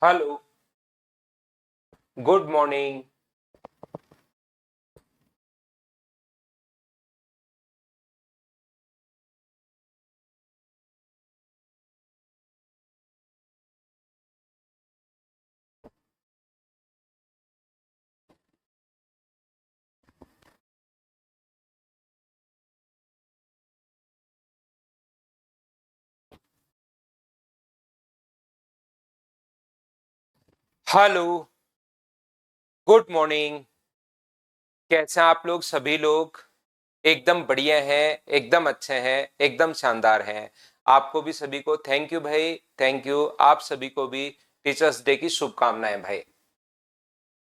Hello. Good morning. Hello. Good morning. कैसे हैं आप लोग? सभी लोग एकदम बढ़िया हैं, एकदम अच्छे हैं, एकदम शानदार हैं। आपको भी सभी को थैंक यू भाई, थैंक यू। आप सभी को भी टीचर्स डे की शुभकामनाएं भाई।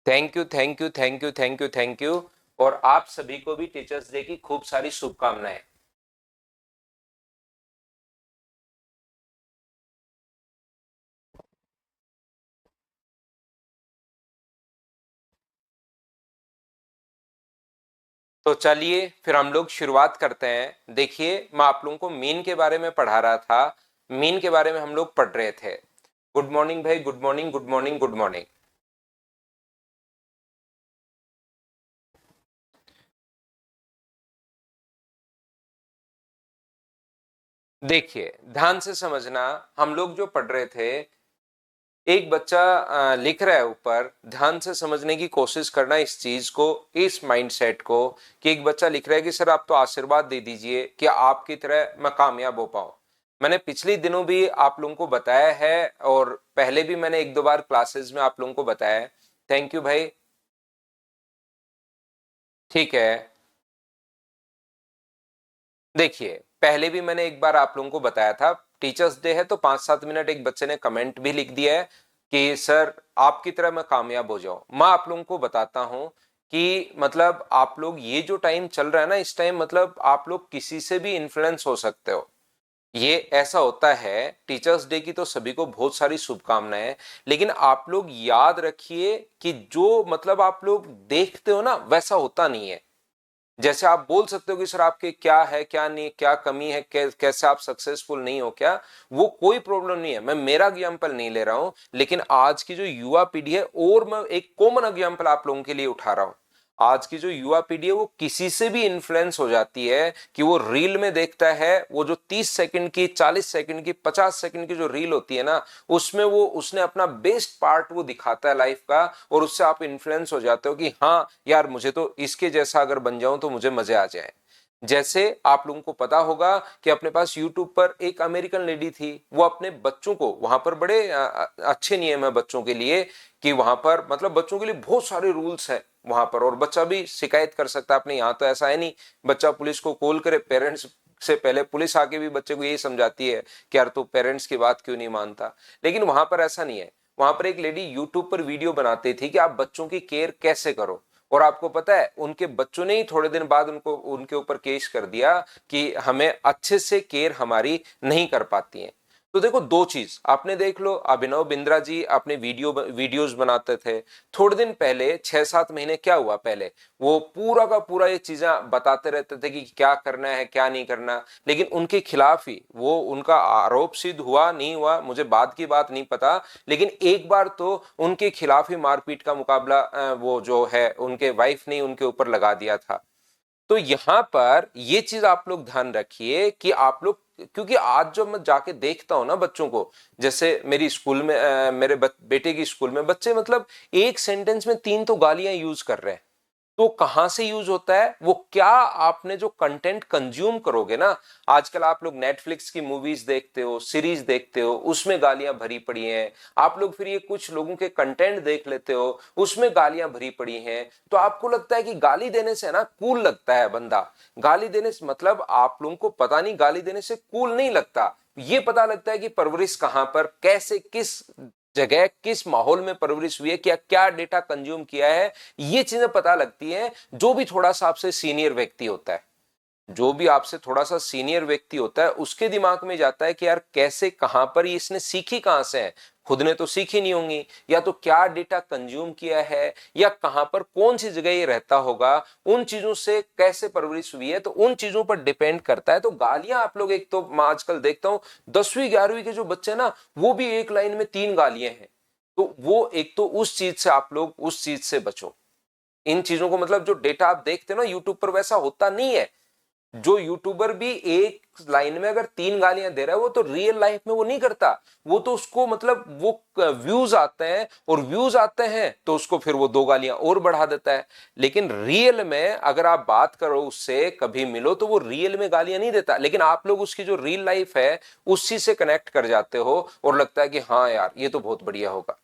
Thank you, thank you, thank you, thank you, thank you. और आप सभी को भी टीचर्स डे की खूब सारी शुभकामनाएं। तो चलिए फिर हम लोग शुरुआत करते हैं। देखिए, मैं आप लोगों को मीन के बारे में पढ़ा रहा था। मीन के बारे में हम लोग पढ़ रहे थे। गुड मॉर्निंग भाई, good morning, good morning, good morning. देखिए, ध्यान से समझना। हम लोग जो पढ़ रहे थे, एक बच्चा लिख रहा है ऊपर। ध्यान से समझने की कोशिश करना इस चीज को, इस माइंडसेट को, कि एक बच्चा लिख रहा है कि सर आप तो आशीर्वाद दे दीजिए कि आपकी तरह मैं कामयाब हो पाऊं। मैंने पिछले दिनों भी आप लोगों को बताया है, और पहले भी मैंने एक दो बार क्लासेस में आप लोगों को बताया है। थैंक यू भाई। ठीक है। देखिए, पहले भी मैंने एक बार आप लोगों को बताया था। टीचर्स डे है तो 5-7 मिनट एक बच्चे ने कमेंट भी लिख दिया है कि सर आपकी तरह मैं कामयाब हो जाऊं। मैं आप लोगों को बताता हूं कि मतलब आप लोग ये जो टाइम चल रहा है ना, इस टाइम मतलब आप लोग किसी से भी इन्फ्लुएंस हो सकते हो। ये ऐसा होता है। टीचर्स डे की तो सभी को बहुत सारी शुभकामनाएं, लेकिन आप लोग याद रखिए कि जो मतलब आप लोग देखते हो ना, वैसा होता नहीं है। जैसे आप बोल सकते हो कि सर आपके क्या है, क्या नहीं, क्या कमी है, कैसे आप सक्सेसफुल नहीं हो क्या, वो कोई प्रॉब्लम नहीं है। मैं मेरा एग्जाम्पल नहीं ले रहा हूं, लेकिन आज की जो युवा पीढ़ी है, और मैं एक कॉमन एग्जाम्पल आप लोगों के लिए उठा रहा हूं। आज की जो युवा पीढ़ी है वो किसी से भी इन्फ्लुएंस हो जाती है कि वो रील में देखता है। वो जो 30 सेकंड की, 40 सेकंड की, 50 सेकंड की जो रील होती है ना, उसमें वो उसने अपना बेस्ट पार्ट वो दिखाता है लाइफ का, और उससे आप इन्फ्लुएंस हो जाते हो कि हाँ यार, मुझे तो इसके जैसा अगर बन जाऊं तो मुझे मजे आ जाए। जैसे आप लोगों को पता होगा कि अपने पास यूट्यूब पर एक अमेरिकन लेडी थी। वो अपने बच्चों को, वहां पर बड़े अच्छे नियम है बच्चों के लिए, कि वहां पर मतलब बच्चों के लिए बहुत सारे रूल्स है वहां पर, और बच्चा भी शिकायत कर सकता है। अपने यहाँ तो ऐसा है नहीं, बच्चा पुलिस को कॉल करे, पेरेंट्स से पहले पुलिस आके भी बच्चे को यही समझाती है कि यार तू पेरेंट्स की बात क्यों नहीं मानता। लेकिन वहां पर ऐसा नहीं है। वहां पर एक लेडी यूट्यूब पर वीडियो बनाती थी कि आप बच्चों की केयर कैसे करो। और आपको पता है, उनके बच्चों ने ही थोड़े दिन बाद उनको उनके ऊपर केस कर दिया कि हमें अच्छे से केयर हमारी नहीं कर पाती हैं। तो देखो, दो चीज आपने देख लो। अभिनव बिंद्रा जी अपने वीडियोस बनाते थे। थोड़े दिन पहले, 6-7 महीने क्या हुआ पहले, वो पूरा का पूरा ये चीजें बताते रहते थे कि क्या करना है, क्या नहीं करना। लेकिन उनके खिलाफ ही वो, उनका आरोप सिद्ध हुआ नहीं हुआ मुझे बाद की बात नहीं पता, लेकिन एक बार तो उनके खिलाफ ही मारपीट का मुकाबला वो जो है उनके वाइफ ने उनके ऊपर लगा दिया था। तो यहां पर ये चीज आप लोग ध्यान रखिए कि आप लोग, क्योंकि आज जब मैं जाके देखता हूं ना बच्चों को, जैसे मेरी स्कूल में मेरे बेटे की स्कूल में बच्चे मतलब एक सेंटेंस में 3 तो गालियां यूज कर रहे हैं। तो कहां से यूज होता है वो, क्या आपने जो कंटेंट कंज्यूम करोगे ना। आजकल आप लोग नेटफ्लिक्स की मूवीज देखते हो, सीरीज देखते हो, उसमें गालियां भरी पड़ी हैं। आप लोग फिर ये कुछ लोगों के कंटेंट देख लेते हो, उसमें गालियां भरी पड़ी हैं। तो आपको लगता है कि गाली देने से ना कूल लगता है बंदा। गाली देने से मतलब आप लोगों को पता नहीं, गाली देने से कूल नहीं लगता। ये पता लगता है कि परवरिश कहां पर, कैसे, किस जगह, किस माहौल में परवरिश हुई है, क्या क्या डेटा कंज्यूम किया है। ये चीजें पता लगती हैं जो भी थोड़ा सा आपसे सीनियर व्यक्ति होता है। जो भी आपसे थोड़ा सा सीनियर व्यक्ति होता है, उसके दिमाग में जाता है कि यार कैसे, कहां पर ये इसने सीखी कहां से है। खुद ने तो सीखी नहीं होंगी, या तो क्या डेटा कंज्यूम किया है, या कहां पर कौन सी जगह ये रहता होगा, उन चीजों से कैसे परवरिश हुई है, तो उन चीजों पर डिपेंड करता है। तो गालियां आप लोग, एक तो मैं आजकल देखता हूं 10वीं 11वीं के जो बच्चे ना, वो भी एक लाइन में 3 गालियां हैं। तो वो एक तो उस चीज से आप लोग उस चीज से बचो। इन चीजों को मतलब जो डेटा आप देखते हो ना यूट्यूब पर, वैसा होता नहीं है। जो यूट्यूबर भी एक लाइन में अगर 3 गालियां दे रहा है, वो तो रियल लाइफ में वो नहीं करता। वो तो उसको मतलब वो व्यूज आते हैं, और व्यूज आते हैं तो उसको फिर वो 2 गालियां और बढ़ा देता है। लेकिन रियल में अगर आप बात करो उससे, कभी मिलो, तो वो रियल में गालियां नहीं देता। लेकिन आप लोग उसकी जो रियल लाइफ है उसी से कनेक्ट कर जाते हो और लगता है कि हाँ यार ये तो बहुत बढ़िया होगा।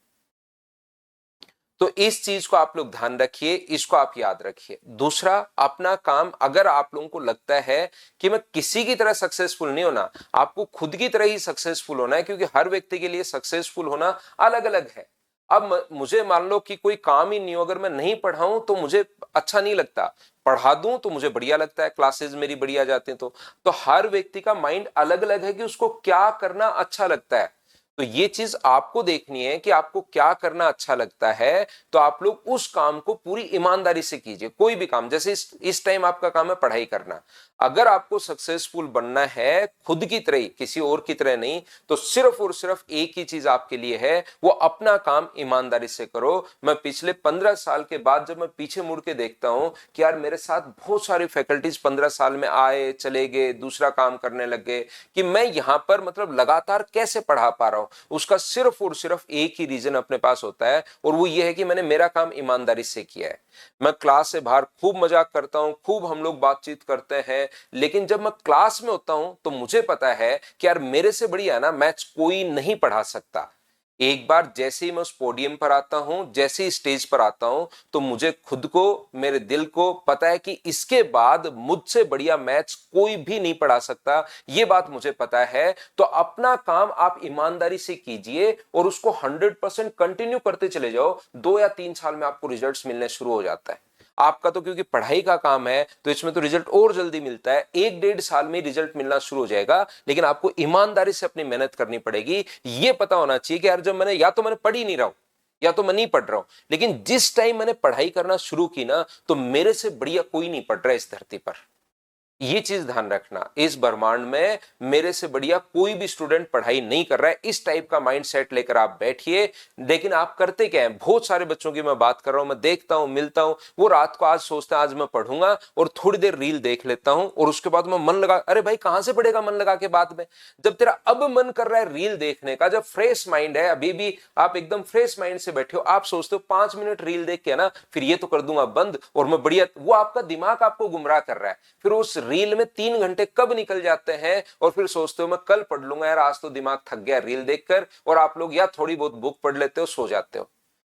तो इस चीज को आप लोग ध्यान रखिए, इसको आप याद रखिए। दूसरा, अपना काम अगर आप लोगों को लगता है कि मैं किसी की तरह सक्सेसफुल नहीं होना, आपको खुद की तरह ही सक्सेसफुल होना है, क्योंकि हर व्यक्ति के लिए सक्सेसफुल होना अलग अलग है। अब मुझे मान लो कि कोई काम ही नहीं हो, अगर मैं नहीं पढ़ाऊं तो मुझे अच्छा नहीं लगता, पढ़ा दूं तो मुझे बढ़िया लगता है, क्लासेस मेरी बढ़िया जाती हैं। तो हर व्यक्ति का माइंड अलग अलग है कि उसको क्या करना अच्छा लगता है। तो ये चीज आपको देखनी है कि आपको क्या करना अच्छा लगता है, तो आप लोग उस काम को पूरी ईमानदारी से कीजिए। कोई भी काम, जैसे इस टाइम आपका काम है पढ़ाई करना, अगर आपको सक्सेसफुल बनना है खुद की तरह ही, किसी और की तरह नहीं, तो सिर्फ और सिर्फ एक ही चीज आपके लिए है, वो अपना काम ईमानदारी से करो। मैं पिछले 15 साल के बाद जब मैं पीछे मुड़ के देखता हूं कि यार मेरे साथ बहुत सारी फैकल्टीज 15 साल में आए चले गए, दूसरा काम करने लग गए, कि मैं यहां पर मतलब लगातार कैसे पढ़ा पा रहा हूं, उसका सिर्फ और सिर्फ एक ही रीजन अपने पास होता है, और वो ये है कि मैंने मेरा काम ईमानदारी से किया है। मैं क्लास से बाहर खूब मजाक करता हूं, खूब हम लोग बातचीत करते हैं, लेकिन जब मैं क्लास में होता हूं तो मुझे पता है कि यार मेरे से बढ़िया ना मैथ्स कोई नहीं पढ़ा सकता। एक बार जैसे ही मैं उस पोडियम पर आता हूं, जैसे ही स्टेज पर आता हूं, तो मुझे खुद को, मेरे दिल को पता है कि इसके बाद मुझसे बढ़िया मैथ्स कोई भी नहीं पढ़ा सकता, ये बात मुझे पता है। तो अपना काम आप ईमानदारी से कीजिए और उसको 100% कंटिन्यू करते चले जाओ। 2 या 3 साल में आपको रिजल्ट्स मिलने शुरू हो जाता है। आपका तो क्योंकि पढ़ाई का काम है तो इसमें तो रिजल्ट और जल्दी मिलता है, 1-1.5 साल में रिजल्ट मिलना शुरू हो जाएगा। लेकिन आपको ईमानदारी से अपनी मेहनत करनी पड़ेगी। ये पता होना चाहिए कि यार जब मैंने, या तो मैंने पढ़ ही नहीं रहा हूं, या तो मैं नहीं पढ़ रहा हूं, लेकिन जिस टाइम मैंने पढ़ाई करना शुरू की ना, तो मेरे से बढ़िया कोई नहीं पढ़ रहा है इस धरती पर। ये चीज ध्यान रखना, इस ब्रह्मांड में मेरे से बढ़िया कोई भी स्टूडेंट पढ़ाई नहीं कर रहा है। इस टाइप का माइंडसेट लेकर आप बैठिए। लेकिन आप करते क्या है, बहुत सारे बच्चों की मैं बात कर रहा हूं, मैं देखता हूं, मिलता हूं, वो रात को आज सोचते हैं आज मैं पढ़ूंगा और थोड़ी देर रील देख लेता हूं, और उसके बाद मैं मन लगा, अरे भाई कहां से पढ़ेगा मन लगा के बाद में, जब तेरा अब मन कर रहा है रील देखने का, जब फ्रेश माइंड है, अभी भी आप एकदम फ्रेश माइंड से बैठे हो, आप सोचते हो 5 मिनट रील देख के ना फिर ये तो कर दूंगा बंद और मैं बढ़िया, वो आपका दिमाग आपको गुमराह कर रहा है। फिर उस रील में 3 घंटे कब निकल जाते हैं, और फिर सोचते हो मैं कल पढ़ लूंगा यार, आज तो दिमाग थक गया रील देखकर, और आप लोग या थोड़ी बहुत बुक पढ़ लेते हो, सो जाते हो।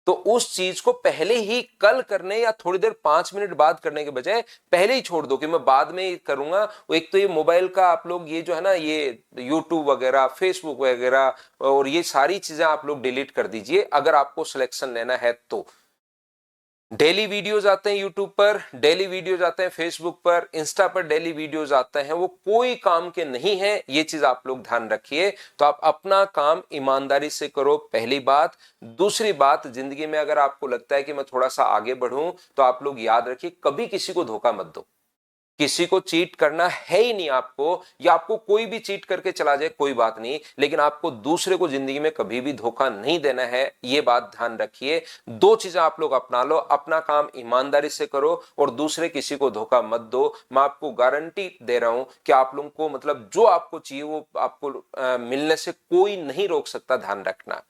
तो उस चीज को पहले ही कल करने या थोड़ी देर 5 मिनट बाद करने के बजाय पहले ही छोड़ दो कि मैं बाद में करूंगा। एक तो ये मोबाइल का आप लोग ये जो है ना, ये यूट्यूब वगैरह, फेसबुक वगैरह और ये सारी चीजें आप लोग डिलीट कर दीजिए अगर आपको सिलेक्शन लेना है तो। डेली वीडियोज आते हैं यूट्यूब पर, डेली वीडियोज आते हैं फेसबुक पर, इंस्टा पर डेली वीडियोज आते हैं, वो कोई काम के नहीं है, ये चीज आप लोग ध्यान रखिए। तो आप अपना काम ईमानदारी से करो, पहली बात। दूसरी बात, जिंदगी में अगर आपको लगता है कि मैं थोड़ा सा आगे बढ़ूं, तो आप लोग याद रखिए कभी किसी को धोखा मत दो। किसी को चीट करना है ही नहीं आपको, या आपको कोई भी चीट करके चला जाए कोई बात नहीं, लेकिन आपको दूसरे को जिंदगी में कभी भी धोखा नहीं देना है, ये बात ध्यान रखिए। 2 चीजें आप लोग अपना लो, अपना काम ईमानदारी से करो और दूसरे किसी को धोखा मत दो। मैं आपको गारंटी दे रहा हूं कि आप लोगों को मतलब जो आपको चाहिए वो आपको मिलने से कोई नहीं रोक सकता, ध्यान रखना।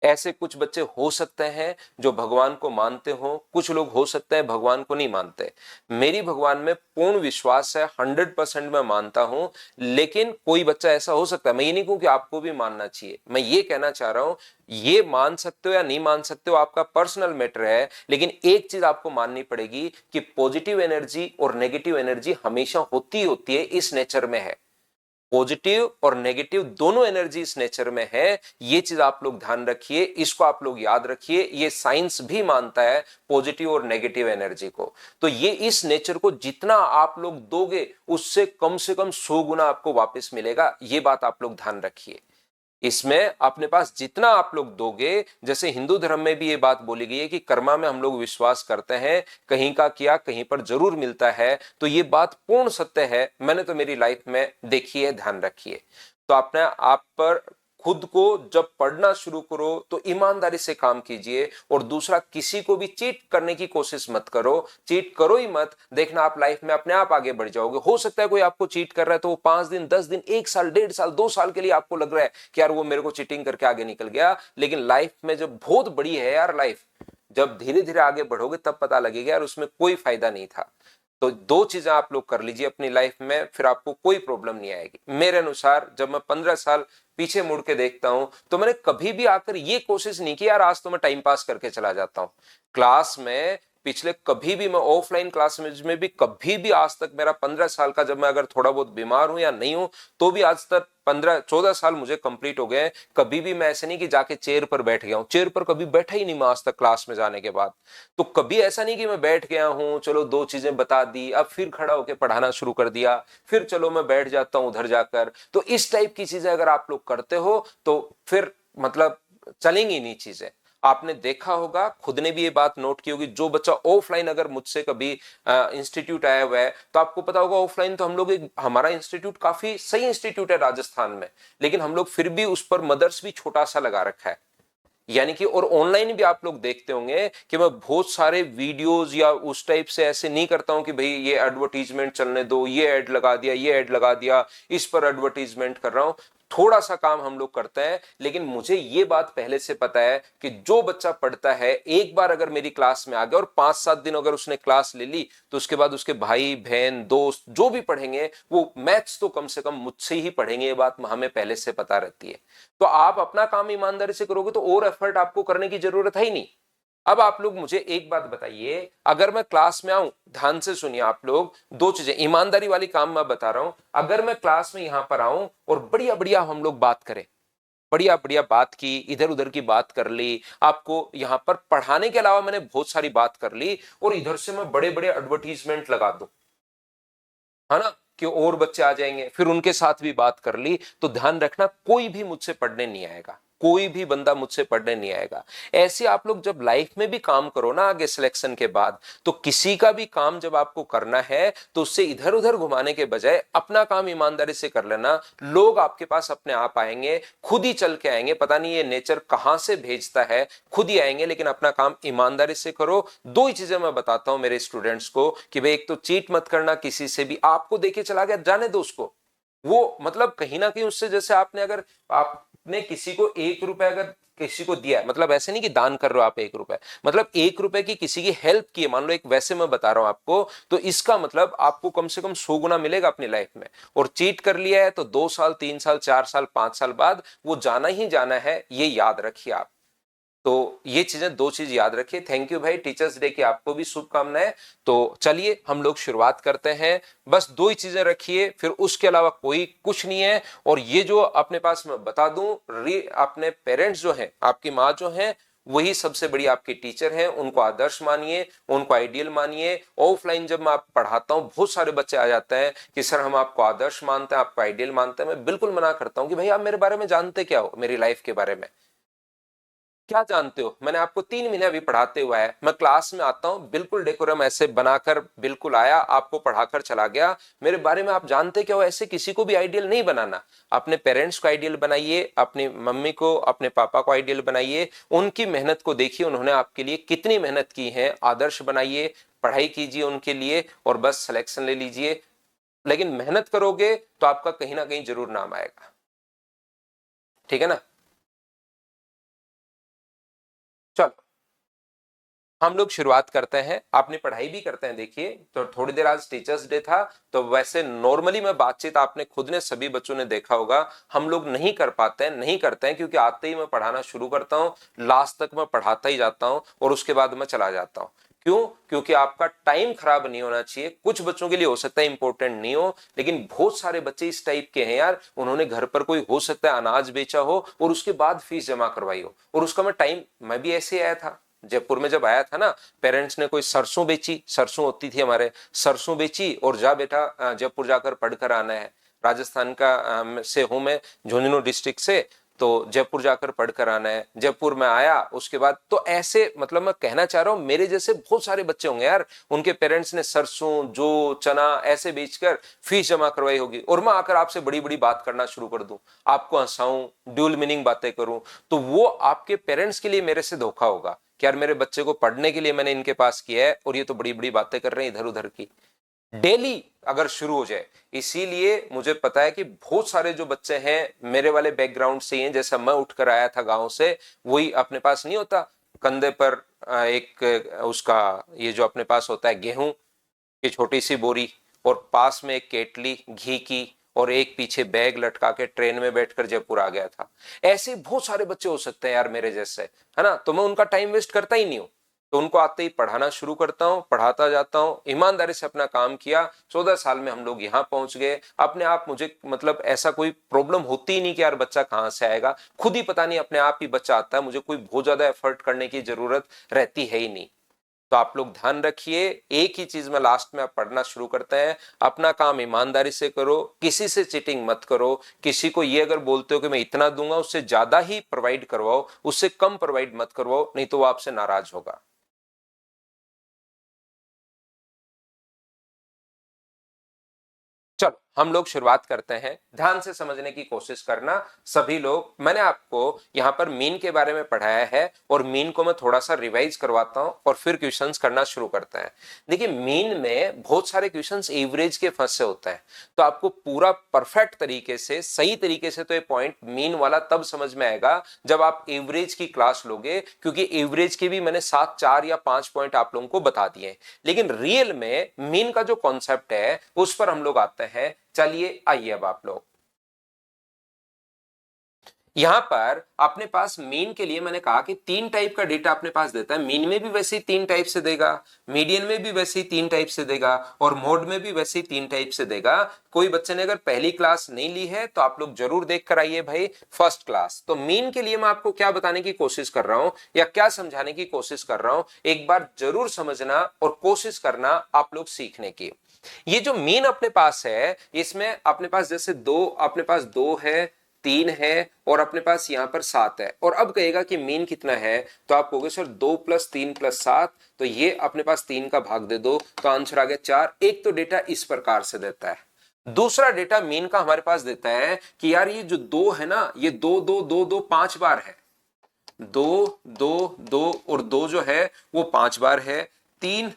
ऐसे कुछ बच्चे हो सकते हैं जो भगवान को मानते हो, कुछ लोग हो सकते हैं भगवान को नहीं मानते। मेरी भगवान में पूर्ण विश्वास है, 100% मैं मानता हूं। लेकिन कोई बच्चा ऐसा हो सकता है, मैं ये नहीं कहूं कि आपको भी मानना चाहिए, मैं ये कहना चाह रहा हूं, ये मान सकते हो या नहीं मान सकते हो आपका पर्सनल मैटर है, लेकिन एक चीज आपको माननी पड़ेगी कि पॉजिटिव एनर्जी और नेगेटिव एनर्जी हमेशा होती है, इस नेचर में है। पॉजिटिव और नेगेटिव दोनों एनर्जी इस नेचर में है, ये चीज आप लोग ध्यान रखिए, इसको आप लोग याद रखिए। ये साइंस भी मानता है पॉजिटिव और नेगेटिव एनर्जी को। तो ये इस नेचर को जितना आप लोग दोगे उससे कम से कम 100 गुना आपको वापस मिलेगा, ये बात आप लोग ध्यान रखिए। इसमें अपने पास जितना आप लोग दोगे, जैसे हिंदू धर्म में भी ये बात बोली गई है कि कर्मा में हम लोग विश्वास करते हैं, कहीं का किया कहीं पर जरूर मिलता है। तो ये बात पूर्ण सत्य है, मैंने तो मेरी लाइफ में देखी है, ध्यान रखिए। तो अपने आप पर खुद को जब पढ़ना शुरू करो तो ईमानदारी से काम कीजिए, और दूसरा किसी को भी चीट करने की कोशिश मत करो, चीट करो ही मत, देखना आप लाइफ में अपने आप आगे बढ़ जाओगे। हो सकता है कोई आपको चीट कर रहा है तो वो 5 दिन 10 दिन 1 साल 1.5 साल 2 साल के लिए आपको लग रहा है कि यार वो मेरे को चीटिंग करके आगे निकल गया, लेकिन लाइफ में जब बहुत बड़ी है यार लाइफ, जब धीरे धीरे आगे बढ़ोगे तब पता लगेगा यार उसमें कोई फायदा नहीं था। तो 2 चीजें आप लोग कर लीजिए अपनी लाइफ में, फिर आपको कोई प्रॉब्लम नहीं आएगी। मेरे अनुसार जब मैं 15 साल पीछे मुड़ के देखता हूं तो मैंने कभी भी आकर ये कोशिश नहीं की यार आज तो मैं टाइम पास करके चला जाता हूं। क्लास में पिछले कभी भी मैं ऑफलाइन क्लास में भी कभी भी आज तक मेरा 15 साल का, जब मैं अगर थोड़ा बहुत बीमार हूं या नहीं हूं तो भी आज तक 15-14 साल मुझे कंप्लीट हो गए हैं, कभी भी मैं ऐसे नहीं कि जाके चेयर पर बैठ गया हूं, चेयर पर कभी बैठा ही नहीं मैं आज तक क्लास में जाने के बाद। तो कभी ऐसा नहीं कि मैं बैठ गया हूं, चलो 2 चीजें बता दी अब फिर खड़ा होकर पढ़ाना शुरू कर दिया, फिर चलो मैं बैठ जाता हूं उधर जाकर। तो इस टाइप की चीजें अगर आप लोग करते हो तो फिर मतलब चलेंगी नहीं चीजें। आपने देखा होगा, खुद ने भी ये बात नोट की होगी, जो बच्चा ऑफलाइन अगर मुझसे कभी इंस्टीट्यूट आया हुआ है तो आपको पता होगा ऑफलाइन तो हम लोग हमारा इंस्टीट्यूट काफी सही इंस्टीट्यूट है राजस्थान में, लेकिन हम लोग फिर भी उस पर मदर्स भी छोटा सा लगा रखा है। यानी कि और ऑनलाइन भी आप लोग देखते होंगे कि मैं बहुत सारे वीडियोस या उस टाइप से ऐसे नहीं करता हूं कि भाई ये एडवर्टीजमेंट चलने दो, ये ऐड लगा दिया, ये ऐड लगा दिया, इस पर एडवर्टीजमेंट कर रहा हूं। थोड़ा सा काम हम लोग करते हैं, लेकिन मुझे ये बात पहले से पता है कि जो बच्चा पढ़ता है एक बार अगर मेरी क्लास में आ गया और 5-7 दिन अगर उसने क्लास ले ली तो उसके बाद उसके भाई बहन दोस्त जो भी पढ़ेंगे वो मैथ्स तो कम से कम मुझसे ही पढ़ेंगे, ये बात हमें पहले से पता रहती है। तो आप अपना काम ईमानदारी से करोगे तो और एफर्ट आपको करने की जरूरत है ही नहीं। अब आप लोग मुझे एक बात बताइए, अगर मैं क्लास में आऊं, ध्यान से सुनिए आप लोग, 2 चीजें ईमानदारी वाली काम मैं बता रहा हूं। अगर मैं क्लास में यहां पर आऊं और बढ़िया बढ़िया हम लोग बात करें, बढ़िया बढ़िया बात की, इधर उधर की बात कर ली, आपको यहां पर पढ़ाने के अलावा मैंने बहुत सारी बात कर ली, और इधर से मैं बड़े बड़े एडवर्टीजमेंट लगा दूं, है ना, कि और बच्चे आ जाएंगे, फिर उनके साथ भी बात कर ली, तो ध्यान रखना कोई भी मुझसे पढ़ने नहीं आएगा, कोई भी बंदा मुझसे पढ़ने नहीं आएगा। ऐसे आप लोग जब लाइफ में भी काम करो ना आगे सिलेक्शन के बाद, तो किसी का भी काम जब आपको करना है तो उससे इधर उधर घुमाने के बजाय अपना काम ईमानदारी से कर लेना। लोग आपके पास अपने आप आएंगे, खुद ही चल के आएंगे, पता नहीं ये नेचर कहां से भेजता है, खुद ही आएंगे, लेकिन अपना काम ईमानदारी से करो। 2 ही चीजें मैं बताता हूं मेरे स्टूडेंट्स को कि भाई एक तो चीट मत करना किसी से भी, आपको देखे चला गया जाने दो उसको, वो मतलब कहीं ना कहीं उससे, जैसे आपने अगर आपने किसी को 1 रुपए अगर किसी को दिया है, मतलब ऐसे नहीं कि दान कर रहे हो आप 1 रुपए, मतलब 1 रुपए की किसी की हेल्प की है, मान लो एक वैसे मैं बता रहा हूं आपको, तो इसका मतलब आपको कम से कम 100 गुना मिलेगा अपनी लाइफ में। और चीट कर लिया है तो 2 साल 3 साल 4 साल 5 साल बाद वो जाना ही जाना है, ये याद रखिए आप। तो ये चीजें 2 चीज याद रखिए। थैंक यू भाई, टीचर्स डे की आपको भी शुभकामनाएं। तो चलिए हम लोग शुरुआत करते हैं, बस 2 ही चीजें रखिए, फिर उसके अलावा कोई कुछ नहीं है। और ये जो अपने पास मैं बता दूं, अपने पेरेंट्स जो हैं, आपकी माँ जो हैं, वही सबसे बड़ी आपकी टीचर हैं, उनको आदर्श मानिए, उनको आइडियल मानिए। ऑफलाइन जब मैं आप पढ़ाता हूं बहुत सारे बच्चे आ जाते हैं कि सर हम आपको आदर्श मानते हैं, आपको आइडियल मानते हैं। मैं बिल्कुल मना करता हूं कि भाई आप मेरे बारे में जानते क्या हो, मेरी लाइफ के बारे में क्या जानते हो? मैंने आपको 3 महीने अभी पढ़ाते हुआ है, मैं क्लास में आता हूं बिल्कुल डेकोरम ऐसे बनाकर बिल्कुल आया, आपको पढ़ाकर चला गया, मेरे बारे में आप जानते क्या हो? ऐसे किसी को भी आइडियल नहीं बनाना। अपने पेरेंट्स को आइडियल बनाइए, अपनी मम्मी को अपने पापा को आइडियल बनाइए, उनकी मेहनत को देखिए, उन्होंने आपके लिए कितनी मेहनत की है, आदर्श बनाइए, पढ़ाई कीजिए उनके लिए, और बस सिलेक्शन ले लीजिए। लेकिन मेहनत करोगे तो आपका कहीं ना कहीं जरूर नाम आएगा, ठीक है ना। चलो हम लोग शुरुआत करते हैं, अपनी पढ़ाई भी करते हैं। देखिए तो थोड़ी देर आज टीचर्स डे था, तो वैसे नॉर्मली मैं बातचीत आपने खुद ने सभी बच्चों ने देखा होगा, हम लोग नहीं कर पाते हैं, नहीं करते हैं, क्योंकि आते ही मैं पढ़ाना शुरू करता हूं, लास्ट तक मैं पढ़ाता ही जाता हूं और उसके बाद मैं चला जाता हूं। क्यों? क्योंकि आपका टाइम खराब नहीं होना चाहिए। कुछ बच्चों के लिए हो सकता है इंपॉर्टेंट नहीं हो, लेकिन बहुत सारे बच्चे इस टाइप के हैं यार, उन्होंने घर पर कोई हो सकता है अनाज बेचा हो और उसके बाद फीस जमा करवाई हो, और उसका मैं भी ऐसे आया था जयपुर में, जब आया था ना, पेरेंट्स ने कोई सरसों बेची, सरसों होती थी हमारे, सरसों बेची और जा बेटा जयपुर जाकर पढ़कर आना है। राजस्थान का से हूं मैं, झुंझुनू डिस्ट्रिक्ट से। तो जयपुर जाकर पढ़ कर आना है। जयपुर में आया, उसके बाद तो ऐसे मतलब मैं कहना चाह रहा हूं मेरे जैसे बहुत सारे बच्चे होंगे यार, उनके पेरेंट्स ने सरसों जो चना ऐसे बेचकर फीस जमा करवाई होगी, और मैं आकर आपसे बड़ी बड़ी बात करना शुरू कर दूं, आपको हंसाऊं, ड्यूल मीनिंग बातें करूं, तो वो आपके पेरेंट्स के लिए मेरे से धोखा होगा कि यार मेरे बच्चे को पढ़ने के लिए मैंने इनके पास किया है और ये तो बड़ी बड़ी बातें कर रहे हैं इधर उधर की। डेली अगर शुरू हो जाए, इसीलिए मुझे पता है कि बहुत सारे जो बच्चे हैं मेरे वाले बैकग्राउंड से हैं, जैसा मैं उठकर आया था गांव से, वही अपने पास नहीं होता कंधे पर एक उसका ये जो अपने पास होता है गेहूं की छोटी सी बोरी, और पास में एक केटली घी की, और एक पीछे बैग लटका के ट्रेन में बैठकर जयपुर आ गया था। ऐसे बहुत सारे बच्चे हो सकते हैं यार मेरे जैसे, है ना। तो मैं उनका टाइम वेस्ट करता ही नहीं हूं, तो उनको आते ही पढ़ाना शुरू करता हूं, पढ़ाता जाता हूं, ईमानदारी से अपना काम किया। 14 साल में हम लोग यहां पहुंच गए अपने आप। मुझे मतलब ऐसा कोई प्रॉब्लम होती ही नहीं कि यार बच्चा कहां से आएगा, खुद ही पता नहीं अपने आप ही बच्चा आता है, मुझे कोई बहुत ज्यादा एफर्ट करने की जरूरत रहती है ही नहीं। तो आप लोग ध्यान रखिए, एक ही चीज में लास्ट में आप पढ़ना शुरू करते हैं, अपना काम ईमानदारी से करो, किसी से चीटिंग मत करो। किसी को ये अगर बोलते हो कि मैं इतना दूंगा, उससे ज्यादा ही प्रोवाइड करवाओ, उससे कम प्रोवाइड मत करवाओ, नहीं तो वो आपसे नाराज होगा। चलो हम लोग शुरुआत करते हैं, ध्यान से समझने की कोशिश करना सभी लोग। मैंने आपको यहां पर मीन के बारे में पढ़ाया है, और मीन को मैं थोड़ा सा रिवाइज करवाता हूं और फिर क्वेश्चंस करना शुरू करते हैं। देखिए मीन में बहुत सारे क्वेश्चंस एवरेज के फंसे होते हैं, तो आपको पूरा परफेक्ट तरीके से सही तरीके से तो ये पॉइंट मीन वाला तब समझ में आएगा जब आप एवरेज की क्लास लोगे, क्योंकि एवरेज के भी मैंने 7 4 या 5 पॉइंट आप लोगों को बता दिए। लेकिन रियल में मीन का जो कॉन्सेप्ट है उस पर हम लोग आते हैं। चलिए आइए अब आप लोग, यहां पर अपने पास मीन के लिए मैंने कहा कि 3 टाइप का डेटा अपने पास देता है। मीन में भी वैसे ही 3 टाइप से देगा, मीडियन में भी वैसे ही 3 टाइप से देगा, और मोड में भी वैसे ही 3 टाइप से देगा। कोई बच्चे ने अगर पहली क्लास नहीं ली है तो आप लोग जरूर देख कर आइए भाई फर्स्ट क्लास। तो मीन के लिए मैं आपको क्या बताने की कोशिश कर रहा हूं या क्या समझाने की कोशिश कर रहा हूं, एक बार जरूर समझना और कोशिश करना आप लोग सीखने की। ये जो मीन अपने पास है, इसमें अपने पास जैसे अपने पास 2 है, 3 है, और अपने पास यहां पर 7 है। और अब कहेगा कि मीन कितना है, तो आप कहोगे सर 2 + 3 + 7, तो ये अपने पास 3 का भाग दे दो, तो आंसर आ गया 4। एक तो डेटा इस प्रकार से देता है। दूसरा डेटा मीन का हमारे पास देता है कि यार ये जो 2 है ना, ये 2 2 2 2 5 बार है। 2 2 2 और 2 जो है वो 5 बार है। 3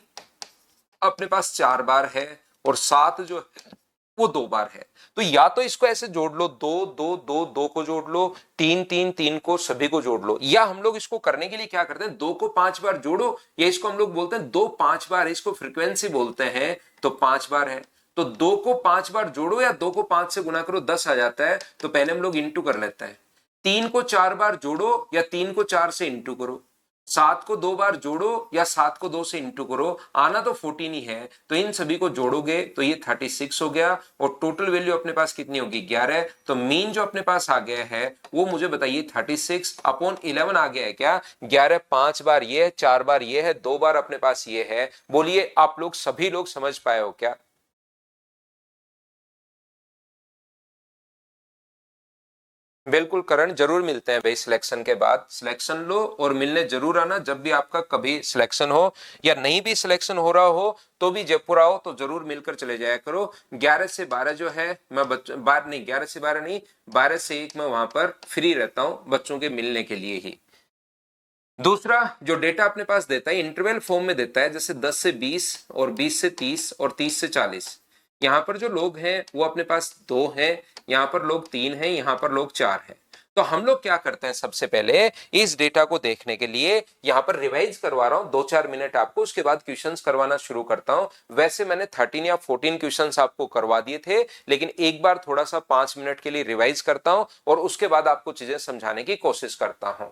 अपने पास 4 बार है, और 7 जो है वो 2 बार है। तो या तो इसको ऐसे जोड़ लो, 2 2 2 2 को जोड़ लो, 3 3 3 को, सभी को जोड़ लो। या हम लोग इसको करने के लिए क्या करते हैं, 2 को 5 बार जोड़ो, या इसको हम लोग बोलते हैं 2 5 बार, इसको फ्रीक्वेंसी बोलते हैं, तो 5 बार है। तो 2 को 5 बार जोड़ो या 2 को 5 से गुना करो, 10 आ जाता है। तो पहले हम लोग इंटू कर लेते हैं। 3 को 4 बार जोड़ो या 3 को 4 से इंटू करो। 7 को 2 बार जोड़ो या 7 को 2 से इंटू करो, आना तो 14 ही है। तो इन सभी को जोड़ोगे तो ये 36 हो गया, और टोटल वैल्यू अपने पास कितनी होगी, 11। तो मीन जो अपने पास आ गया है वो मुझे बताइए 36/11 आ गया है क्या? 11 5 बार ये है, 4 बार ये है, 2 बार अपने पास ये है। बोलिए आप लोग सभी लोग समझ पाए हो क्या? बिल्कुल करण, जरूर मिलते हैं भाई सिलेक्शन के बाद। सिलेक्शन लो और मिलने जरूर आना जब भी आपका कभी सिलेक्शन हो, या नहीं भी सिलेक्शन हो रहा हो तो भी जयपुर आओ तो जरूर मिलकर चले जाया करो। 11 से 12 जो है मैं बार नहीं, 11 से 12 नहीं, 12 से 1 मैं वहां पर फ्री रहता हूं बच्चों के मिलने के लिए ही। दूसरा जो डेटा अपने पास देता है इंटरवल फॉर्म में देता है, जैसे 10 से 20 और 20 से 30 और 30 से 40। यहां पर जो लोग हैं वो अपने पास 2 हैं, यहां पर लोग 3 हैं, यहां पर लोग 4 हैं। तो हम लोग क्या करते हैं, सबसे पहले इस डेटा को देखने के लिए यहां पर रिवाइज करवा रहा हूं 2-4 मिनट आपको, उसके बाद क्वेश्चंस करवाना शुरू करता हूं। वैसे मैंने 13 या 14 क्वेश्चंस आपको करवा दिए थे, लेकिन एक बार थोड़ा सा 5 मिनट के लिए रिवाइज करता हूं और उसके बाद आपको चीजें समझाने की कोशिश करता हूं।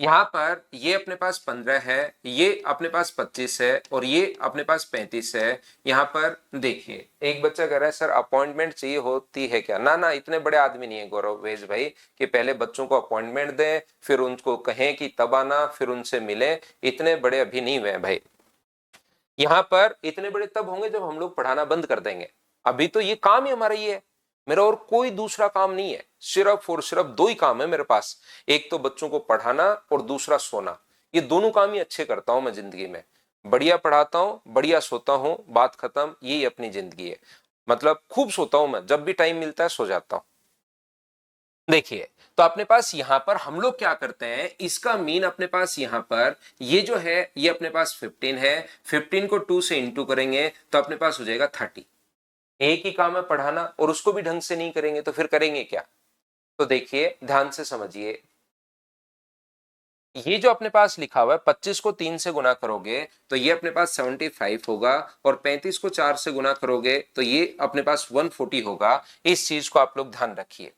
यहां पर ये अपने पास 15 है, ये अपने पास 25 है, और ये अपने पास 35 है। यहां पर देखिए एक बच्चा कह रहा है सर अपॉइंटमेंट चाहिए होती है क्या? ना ना, इतने बड़े आदमी नहीं है गौरव वेज भाई कि पहले बच्चों को अपॉइंटमेंट दें फिर उनको कहें कि तब आना फिर उनसे मिले। इतने बड़े अभी नहीं हुए भाई। यहां पर इतने बड़े तब होंगे जब हम लोग पढ़ाना बंद कर देंगे। अभी तो ये काम ही हमारा ये है, मेरा और कोई दूसरा काम नहीं है। सिर्फ और सिर्फ दो ही काम है मेरे पास, एक तो बच्चों को पढ़ाना और दूसरा सोना। ये दोनों काम ही अच्छे करता हूं मैं जिंदगी में, बढ़िया पढ़ाता हूं, बढ़िया सोता हूं, बात खत्म, यही अपनी जिंदगी है। मतलब खूब सोता हूं मैं, जब भी टाइम मिलता है सो जाता हूं। देखिए, तो अपने पास यहां पर हम लोग क्या करते हैं, इसका मीन अपने पास यहां पर ये जो है ये अपने पास 15 है, 15 को 2 से इंटू करेंगे तो अपने पास हो जाएगा 30। एक ही काम है पढ़ाना और उसको भी ढंग से नहीं करेंगे तो फिर करेंगे क्या? तो देखिए ध्यान से समझिए, ये जो अपने पास लिखा हुआ है 25 को 3 से गुना करोगे तो ये अपने पास 75 होगा, और 35 को 4 से गुना करोगे तो ये अपने पास 140 होगा। इस चीज को आप लोग ध्यान रखिए।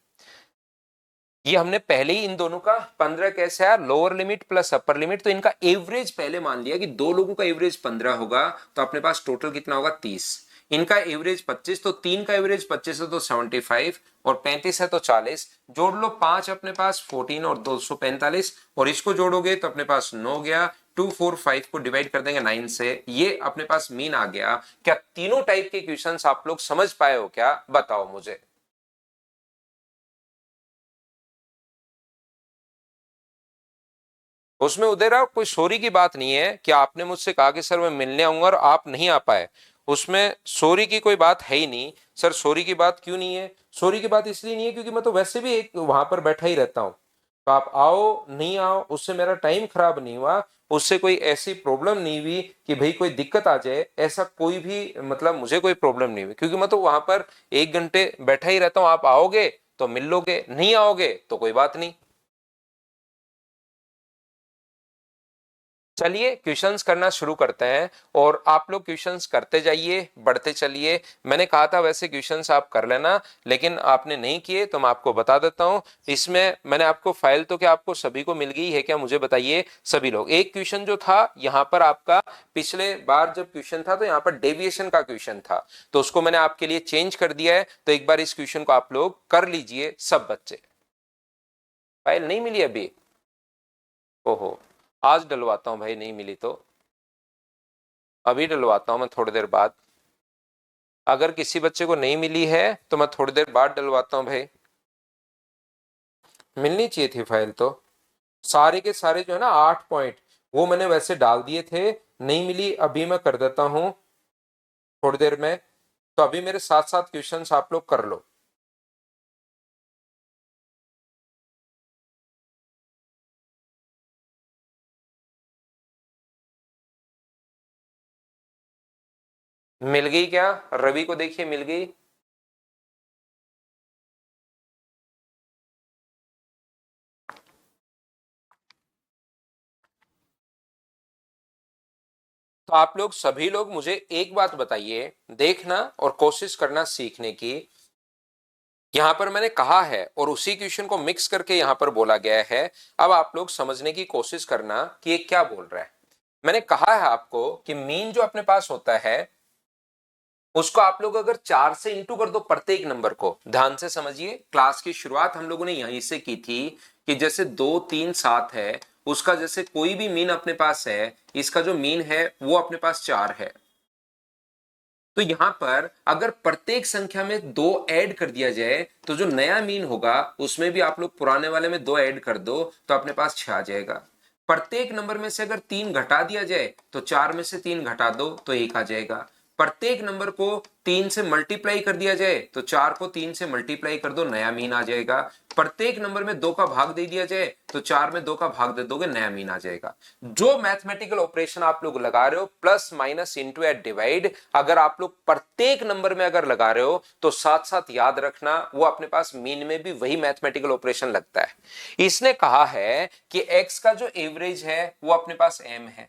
ये हमने पहले ही इन दोनों का 15 कैसे आया, lower limit plus upper limit, तो इनका एवरेज पहले मान लिया कि दो लोगों का एवरेज 15 होगा, तो अपने पास टोटल कितना होगा 30। इनका एवरेज 25, तो तीन का एवरेज 25 है तो 75, और 35 है तो 40, जोड़ लो 5 अपने पास 14 और 245, और इसको जोड़ोगे तो अपने पास 9 गया। 245 को डिवाइड कर देंगे 9 से, ये अपने पास मीन आ गया। क्या तीनों टाइप के क्वेश्चंस आप लोग समझ पाए हो क्या, बताओ मुझे। उसमें उधर कोई सॉरी की बात नहीं है कि आपने मुझसे कहा कि सर मैं मिलने आऊंगा और आप नहीं आ पाए, उसमें सॉरी की कोई बात है ही नहीं। सर सॉरी की बात क्यों नहीं है? सॉरी की बात इसलिए नहीं है क्योंकि मैं तो वैसे भी एक वहां पर बैठा ही रहता हूँ, तो आप आओ नहीं आओ उससे मेरा टाइम खराब नहीं हुआ, उससे कोई ऐसी प्रॉब्लम नहीं हुई कि भाई कोई दिक्कत आ जाए, ऐसा कोई भी मतलब मुझे कोई प्रॉब्लम नहीं हुई, क्योंकि मैं तो वहां पर 1 घंटे बैठा ही रहता हूँ। आप आओगे तो मिल लोगे, नहीं आओगे तो कोई बात नहीं। चलिए क्वेश्चंस करना शुरू करते हैं, और आप लोग क्वेश्चंस करते जाइए, बढ़ते चलिए। मैंने कहा था वैसे क्वेश्चंस आप कर लेना, लेकिन आपने नहीं किए तो मैं आपको बता देता हूं। इसमें मैंने आपको फाइल तो क्या आपको सभी को मिल गई है क्या, मुझे बताइए सभी लोग। एक क्वेश्चन जो था यहाँ पर आपका, पिछले बार जब क्वेश्चन था तो यहाँ पर डेविएशन का क्वेश्चन था, तो उसको मैंने आपके लिए चेंज कर दिया है, तो एक बार इस क्वेश्चन को आप लोग कर लीजिए सब बच्चे। फाइल नहीं मिली अभी? ओहो, आज डलवाता हूं भाई, नहीं मिली तो अभी डलवाता हूं मैं थोड़ी देर बाद। अगर किसी बच्चे को नहीं मिली है तो मैं थोड़ी देर बाद डलवाता हूं भाई। मिलनी चाहिए थी फाइल तो, सारे के सारे जो है ना 8 पॉइंट वो मैंने वैसे डाल दिए थे, नहीं मिली। अभी मैं कर देता हूं थोड़ी देर में, तो अभी मेरे साथ साथ क्वेश्चंस आप लोग कर लो। मिल गई क्या? रवि को देखिए मिल गई। तो आप लोग सभी लोग मुझे एक बात बताइए, देखना और कोशिश करना सीखने की। यहां पर मैंने कहा है और उसी क्वेश्चन को मिक्स करके यहां पर बोला गया है। अब आप लोग समझने की कोशिश करना कि ये क्या बोल रहा है। मैंने कहा है आपको कि मीन जो अपने पास होता है उसको आप लोग अगर 4 से इंटू कर दो प्रत्येक नंबर को, ध्यान से समझिए। क्लास की शुरुआत हम लोगों ने यहीं से की थी कि जैसे 2 3 7 है, उसका जैसे कोई भी मीन अपने पास है, इसका जो मीन है वो अपने पास 4 है। तो यहां पर अगर प्रत्येक संख्या में 2 ऐड कर दिया जाए तो जो नया मीन होगा उसमें भी आप लोग पुराने वाले में 2 ऐड कर दो तो अपने पास 6 आ जाएगा। प्रत्येक नंबर में से अगर 3 घटा दिया जाए तो 4 में से 3 घटा दो तो 1 आ जाएगा। प्रत्येक नंबर को 3 से मल्टीप्लाई कर दिया जाए तो 4 को 3 से मल्टीप्लाई कर दो, नया मीन आ जाएगा। प्रत्येक नंबर में 2 का भाग दे दिया जाए तो 4 में 2 का भाग दे दोगे, नया मीन आ जाएगा। जो मैथमेटिकल ऑपरेशन आप लोग लगा रहे हो plus minus into and divide, अगर आप लोग प्रत्येक नंबर में अगर लगा रहे हो तो साथ साथ याद रखना वो अपने पास मीन में भी वही मैथमेटिकल ऑपरेशन लगता है। इसने कहा है कि एक्स का जो एवरेज है वो अपने पास एम है,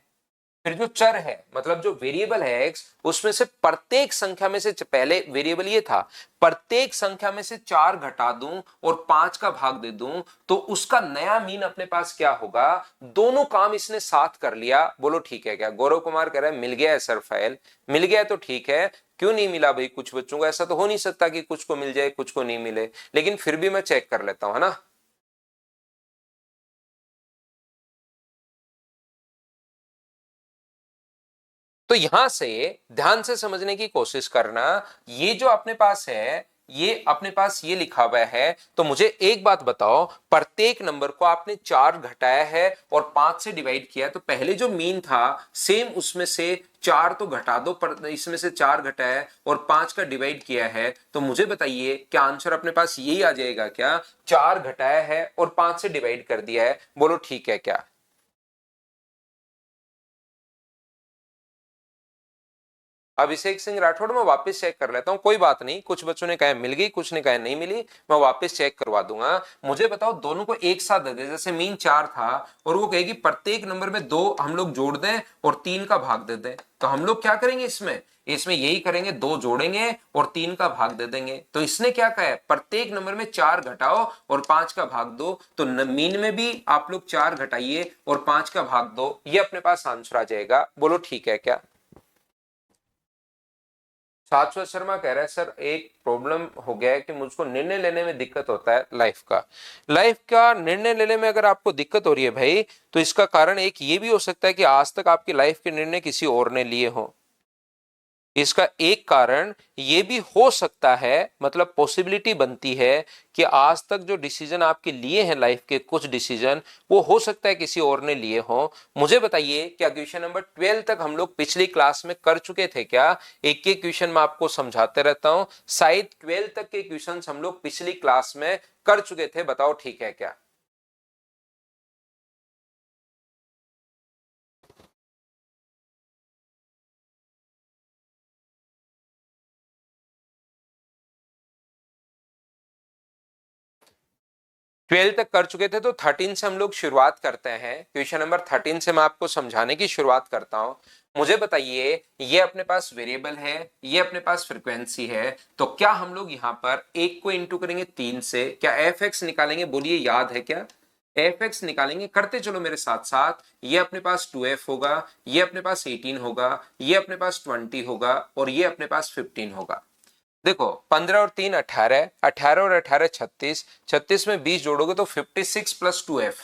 फिर जो चर है मतलब जो वेरिएबल है एक्स, उसमें से प्रत्येक संख्या में से, पहले वेरिएबल ये था, प्रत्येक संख्या में से 4 घटा दूं और 5 का भाग दे दूं तो उसका नया मीन अपने पास क्या होगा। दोनों काम इसने साथ कर लिया, बोलो ठीक है क्या? गौरव कुमार कह रहा है मिल गया है सर फाइल। मिल गया है तो ठीक है, क्यों नहीं मिला भाई? कुछ बच्चों को ऐसा तो हो नहीं सकता कि कुछ को मिल जाए कुछ को नहीं मिले, लेकिन फिर भी मैं चेक कर लेता हूं, है ना। तो यहां से ध्यान से समझने की कोशिश करना, ये जो अपने पास है ये अपने पास ये लिखा हुआ है, तो मुझे एक बात बताओ, प्रत्येक नंबर को आपने 4 घटाया है और 5 से डिवाइड किया है, तो पहले जो मीन था सेम उसमें से 4 तो घटा दो, पर इसमें से 4 घटाया है और 5 का डिवाइड किया है, तो मुझे बताइए क्या आंसर अपने पास यही आ जाएगा क्या? 4 घटाया है और 5 से डिवाइड कर दिया है, बोलो ठीक है क्या? अभिषेक सिंह राठौड़, मैं वापस चेक कर लेता हूँ, कोई बात नहीं, कुछ बच्चों ने कहा मिल गई, कुछ ने कहा नहीं मिली, मैं वापस चेक करवा दूंगा। मुझे बताओ दोनों को एक साथ दे दे, जैसे मीन 4 था और वो कहेगी प्रत्येक नंबर में 2 हम लोग जोड़ दें और 3 का भाग दे दें, तो हम लोग क्या करेंगे इसमें? इसमें यही करेंगे, 2 जोड़ेंगे और 3 का भाग दे देंगे। तो इसने क्या कहा है, प्रत्येक नंबर में 4 घटाओ और 5 का भाग दो, तो मीन में भी आप लोग 4 घटाइए और 5 का भाग दो, ये अपने पास आंसर आ जाएगा, बोलो ठीक है क्या? शाश्वत शर्मा कह रहा है सर एक प्रॉब्लम हो गया है कि मुझको निर्णय लेने में दिक्कत होता है लाइफ का निर्णय लेने में अगर आपको दिक्कत हो रही है भाई, तो इसका कारण एक ये भी हो सकता है कि आज तक आपकी लाइफ के निर्णय किसी और ने लिए हो। इसका एक कारण ये भी हो सकता है, मतलब पॉसिबिलिटी बनती है कि आज तक जो डिसीजन आपके लिए हैं लाइफ के कुछ डिसीजन, वो हो सकता है किसी और ने लिए हो। मुझे बताइए क्या क्वेश्चन नंबर 12 तक हम लोग पिछली क्लास में कर चुके थे क्या? एक एक क्वेश्चन मैं आपको समझाते रहता हूं, शायद 12 तक के क्वेश्चन हम लोग पिछली क्लास में कर चुके थे, बताओ ठीक है क्या? 12 तक कर चुके थे, तो 13 से हम लोग शुरुआत करते हैं। क्वेश्चन नंबर 13 से मैं आपको समझाने की शुरुआत करता हूं। मुझे बताइए ये अपने पास वेरिएबल है, ये अपने पास फ्रीक्वेंसी है, तो क्या हम लोग यहां पर एक को इंटू करेंगे 3 से, क्या एफ एक्स निकालेंगे? बोलिए याद है क्या? एफ एक्स निकालेंगे, करते चलो मेरे साथ साथ। ये अपने पास 2f होगा, ये अपने पास 18 होगा, ये अपने पास 20 होगा और ये अपने पास 15 होगा। देखो 15 और 3 18, 18 और 18 36, 36 में 20 जोड़ोगे तो 56 प्लस 2f।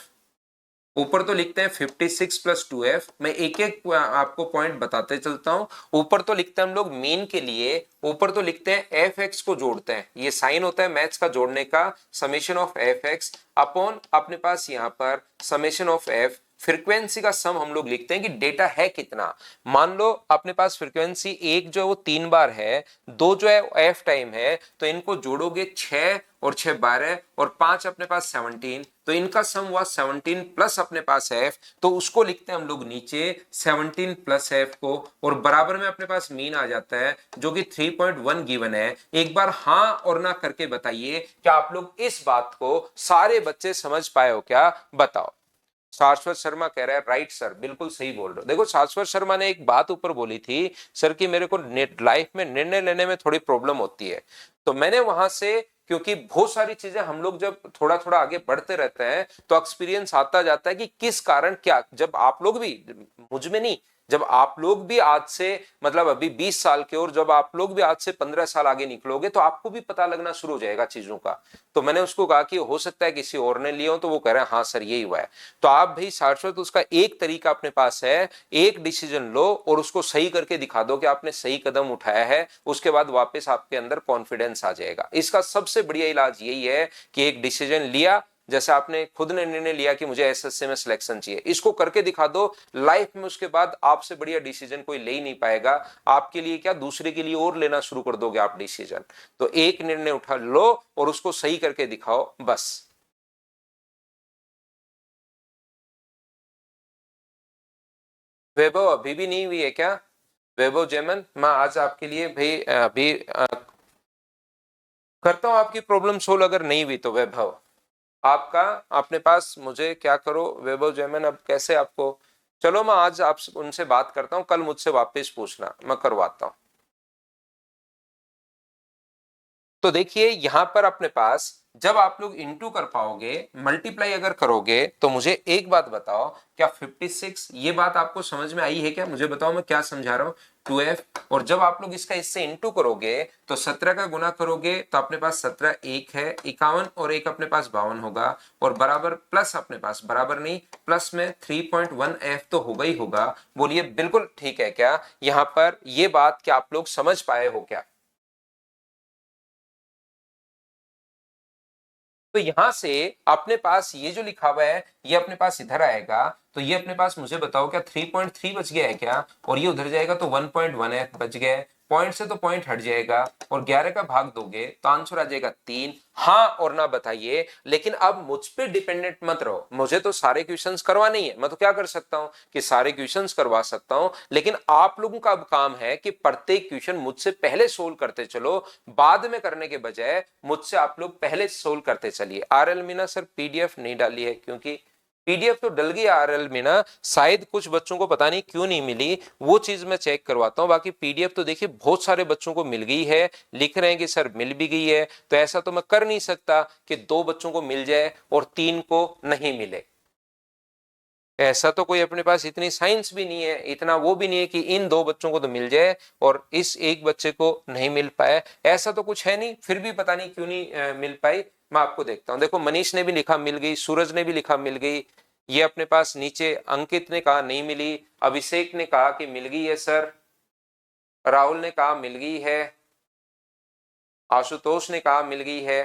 ऊपर तो लिखते हैं 56 प्लस 2f, मैं एक एक आपको पॉइंट बताते चलता हूं। ऊपर तो लिखते हैं हम लोग मीन के लिए, ऊपर तो लिखते हैं एफ एक्स को जोड़ते हैं, ये साइन होता है मैथ्स का जोड़ने का, summation of F x upon अपने पास यहां पर समेशन ऑफ एफ। फ्रीक्वेंसी का सम हम लोग लिखते हैं कि डेटा है कितना। मान लो अपने पास फ्रीक्वेंसी एक जो है वो 3 बार है, 2 जो है एफ टाइम है, तो इनको जोड़ोगे 6 और 6 12 और 5 अपने पास 17, तो इनका सम हुआ 17 प्लस अपने पास एफ, तो उसको लिखते हैं हम लोग नीचे 17 प्लस एफ को, और बराबर में अपने पास मीन आ जाता है जो कि 3.1 गिवन है। एक बार हाँ और ना करके बताइए क्या आप लोग इस बात को सारे बच्चे समझ पाए हो क्या? बताओ। शाश्वत शर्मा कह रहा है राइट सर, बिल्कुल सही बोल रहे हो। देखो शाश्वत शर्मा ने एक बात ऊपर बोली थी सर कि मेरे को लाइफ में निर्णय लेने में थोड़ी प्रॉब्लम होती है, तो मैंने वहां से, क्योंकि बहुत सारी चीजें हम लोग जब थोड़ा थोड़ा आगे बढ़ते रहते हैं तो एक्सपीरियंस आता जाता है कि किस कारण क्या, जब आप लोग भी, मुझ में नहीं, जब आप लोग भी आज से, मतलब अभी 20 साल के, और जब आप लोग भी आज से 15 साल आगे निकलोगे तो आपको भी पता लगना शुरू हो जाएगा चीजों का। तो मैंने उसको कहा कि हो सकता है किसी और ने लिया हो, तो वो कह रहे हैं हाँ सर यही हुआ है। तो आप भाई शाश्वत उसका एक तरीका अपने पास है, एक डिसीजन लो और उसको सही करके दिखा दो कि आपने सही कदम उठाया है, उसके बाद वापस आपके अंदर कॉन्फिडेंस आ जाएगा। इसका सबसे बढ़िया इलाज यही है कि एक डिसीजन लिया, जैसे आपने खुद ने निर्णय लिया कि मुझे एसएससी में सिलेक्शन चाहिए, इसको करके दिखा दो लाइफ में, उसके बाद आपसे बढ़िया डिसीजन कोई ले ही नहीं पाएगा। आपके लिए क्या, दूसरे के लिए और लेना शुरू कर दोगे आप डिसीजन। तो एक निर्णय उठा लो और उसको सही करके दिखाओ बस। वैभव अभी भी नहीं हुई है क्या? वैभव जैमन, मैं आज आपके लिए भाई अभी करता हूं आपकी प्रॉब्लम सोल्व, अगर नहीं हुई तो वैभव आपका, अपने पास, मुझे क्या करो वैभव जैमन, अब कैसे आपको, चलो मैं आज आप उनसे बात करता हूँ, कल मुझसे वापस पूछना, मैं करवाता हूँ। तो देखिए यहां पर अपने पास जब आप लोग इंटू कर पाओगे, मल्टीप्लाई अगर करोगे, तो मुझे एक बात बताओ, क्या 56, ये बात आपको समझ में आई है क्या? मुझे बताओ मैं क्या समझा रहा हूं। 2f, और जब आप लोग इसका इससे इंटू करोगे तो 17 का गुना करोगे तो अपने पास 17 एक है, 51 और एक अपने पास 52 होगा, और बराबर प्लस अपने पास, बराबर नहीं प्लस में 3.1f तो होगा ही होगा। बोलिए बिल्कुल ठीक है क्या? यहां पर ये बात क्या आप लोग समझ पाए हो क्या? तो यहां से अपने पास ये जो लिखा हुआ है ये अपने पास इधर आएगा, तो ये अपने पास मुझे बताओ क्या 3.3 बच गया है क्या, और ये उधर जाएगा तो 1.1 बच गया है, पॉइंट से तो पॉइंट हट जाएगा और 11 का भाग दोगे तो आंसर आ जाएगा 3। हाँ और ना बताइए, लेकिन अब मुझ पे डिपेंडेंट मत रहो, मुझे तो सारे क्वेश्चंस करवाने ही है, मैं तो क्या कर सकता हूं कि सारे क्वेश्चंस करवा सकता हूं, लेकिन आप लोगों का अब काम है कि प्रत्येक क्वेश्चन मुझसे पहले सोल्व करते चलो, बाद में करने के बजाय मुझसे आप लोग पहले सोल्व करते चलिए। आरएल मीना सर पीडीएफ नहीं डाली है, क्योंकि पीडीएफ तो डल गई आरएल में ना, शायद कुछ बच्चों को पता नहीं क्यों नहीं मिली, वो चीज मैं चेक करवाता हूं। बाकी पीडीएफ तो देखिए बहुत सारे बच्चों को मिल गई है, लिख रहे हैं कि सर मिल भी गई है, तो ऐसा तो मैं कर नहीं सकता कि 2 बच्चों को मिल जाए और 3 को नहीं मिले। ऐसा तो कोई अपने पास इतनी साइंस भी नहीं है, इतना वो भी नहीं है कि इन 2 बच्चों को तो मिल जाए और इस एक बच्चे को नहीं मिल पाए, ऐसा तो कुछ है नहीं। फिर भी पता नहीं क्यों नहीं मिल पाई, मैं आपको देखता हूं। देखो मनीष ने भी लिखा मिल गई, सूरज ने भी लिखा मिल गई, ये अपने पास नीचे अंकित ने कहा नहीं मिली, अभिषेक ने कहा कि मिल गई है सर, राहुल ने कहा मिल गई है, आशुतोष ने कहा मिल गई है।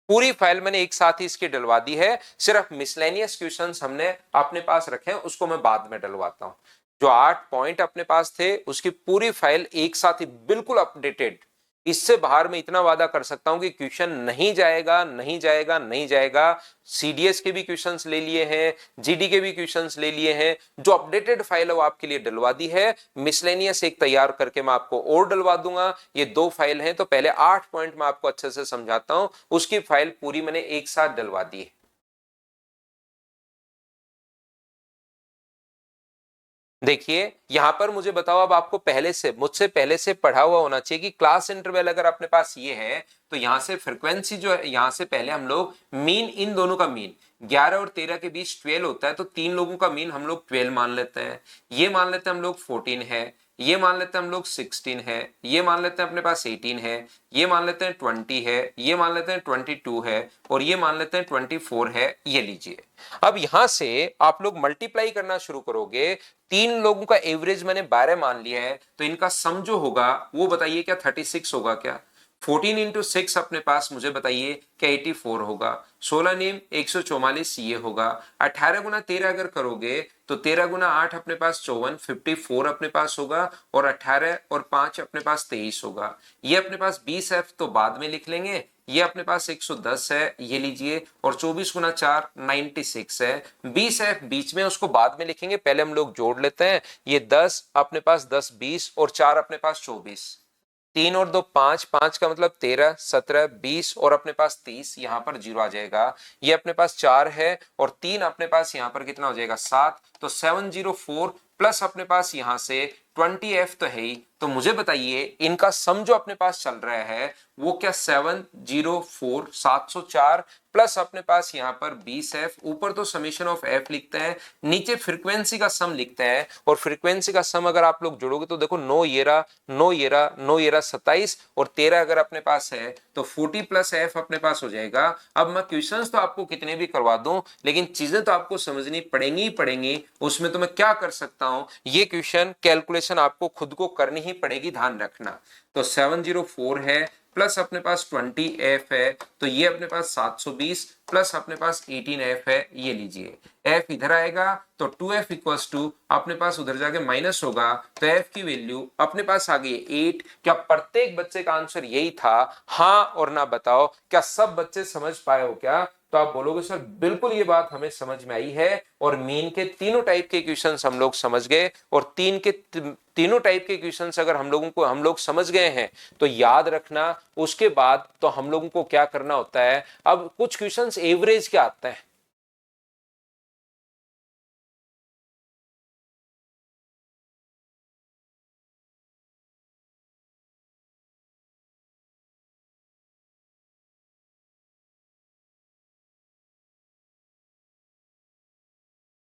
पूरी फाइल मैंने एक साथ ही इसकी डलवा दी है, सिर्फ मिसलेनियस क्वेश्चंस हमने अपने पास रखे हैं, उसको मैं बाद में डलवाता हूं। जो 8 पॉइंट अपने पास थे उसकी पूरी फाइल एक साथ ही बिल्कुल अपडेटेड, इससे बाहर मैं इतना वादा कर सकता हूं कि क्वेश्चन नहीं जाएगा नहीं जाएगा नहीं जाएगा। सीडीएस के भी क्वेश्चंस ले लिए हैं, जीडी के भी क्वेश्चंस ले लिए हैं, जो अपडेटेड फाइल है वो आपके लिए डलवा दी है। मिसलेनियस एक तैयार करके मैं आपको और डलवा दूंगा। ये 2 फाइल हैं, तो पहले 8 पॉइंट मैं आपको अच्छे से समझाता हूं, उसकी फाइल पूरी मैंने एक साथ डलवा दी है। देखिए यहां पर मुझे बताओ, अब आपको पहले से मुझसे पहले से पढ़ा हुआ होना चाहिए कि क्लास इंटरवल अगर अपने पास ये है तो यहां से फ्रीक्वेंसी जो है, यहां से पहले हम लोग मीन, इन दोनों का मीन 11 और 13 के बीच 12 होता है, तो 3 लोगों का मीन हम लोग 12 मान लेते हैं, ये मान लेते हैं हम लोग 14 है, ये मान लेते हैं हम लोग 16 है, ये मान लेते हैं अपने पास 18 है, ये मान लेते हैं 20 है, ये मान लेते हैं 22 है, और ये मान लेते हैं 24 है। ये लीजिए, अब यहां से आप लोग मल्टीप्लाई करना शुरू करोगे, 3 लोगों का एवरेज मैंने 12 मान लिया है, तो इनका सम जो होगा वो बताइए क्या 36 होगा क्या? 14 इंटू 6 अपने पास मुझे बताइए क्या 84 होगा, 16 नेम 144 ये होगा, 18 गुना 13 अगर करोगे तो 13 गुना 8 अपने पास 54, 54 अपने पास होगा, और 18 और 5 अपने पास 23 होगा। ये अपने पास 20F तो बाद में लिख लेंगे, ये अपने पास 110 है, ये लीजिए, और 24 गुना 4 96 है, 20F बीच में उसको बाद में लिखेंगे, पहले हम लोग जोड़ लेते हैं। ये 10 अपने पास 10 20 और 4 अपने पास 24, 3 और 2 5, 5 का मतलब 13 17 20 और अपने पास 30, यहां पर जीरो आ जाएगा। ये अपने पास 4 है और 3 अपने पास यहां पर कितना हो जाएगा 7, तो 704 प्लस अपने पास यहां से 20F तो है ही, तो मुझे बताइए इनका सम जो अपने पास चल रहा है वो क्या 704 704 प्लस अपने पास यहां पर 20F, ऊपर तो समेशन ऑफ F लिखते हैं, नीचे फ्रीक्वेंसी का सम लिखते हैं, और फ्रीक्वेंसी का सम अगर आप लोग जोड़ोगे तो देखो 9 येरा 9 येरा 9 येरा 27 और 13 अगर अपने पास है तो 40 प्लस F अपने पास हो जाएगा। अब मैं क्वेश्चंस तो आपको कितने भी करवा दूं, लेकिन चीजें तो आपको समझनी पड़ेंगी ही पड़ेंगी, उसमें तो मैं क्या कर सकता हूं, ये क्वेश्चन कैलकुलेशन आपको खुद को करनी ही पड़ेगी, ध्यान रखना। तो 704 है प्लस अपने पास 20F है, तो ये अपने पास 720 प्लस अपने पास 18F है, ये लीजिए, F इधर आएगा तो 2F इक्वल्स टू अपने पास उधर जाके माइनस होगा, तो F की वैल्यू अपने पास आ गई 8। क्या प्रत्येक बच्चे का आंसर यही था? हाँ और ना बताओ, क्या सब बच्चे समझ पाए हो क्या? तो आप बोलोगे सर बिल्कुल ये बात हमें समझ में आई है, और मीन के तीनों टाइप के क्वेश्चंस हम लोग समझ गए, और तीनों टाइप के क्वेश्चंस अगर हम लोग समझ गए हैं तो याद रखना, उसके बाद तो हम लोगों को क्या करना होता है, अब कुछ क्वेश्चंस एवरेज के आते हैं।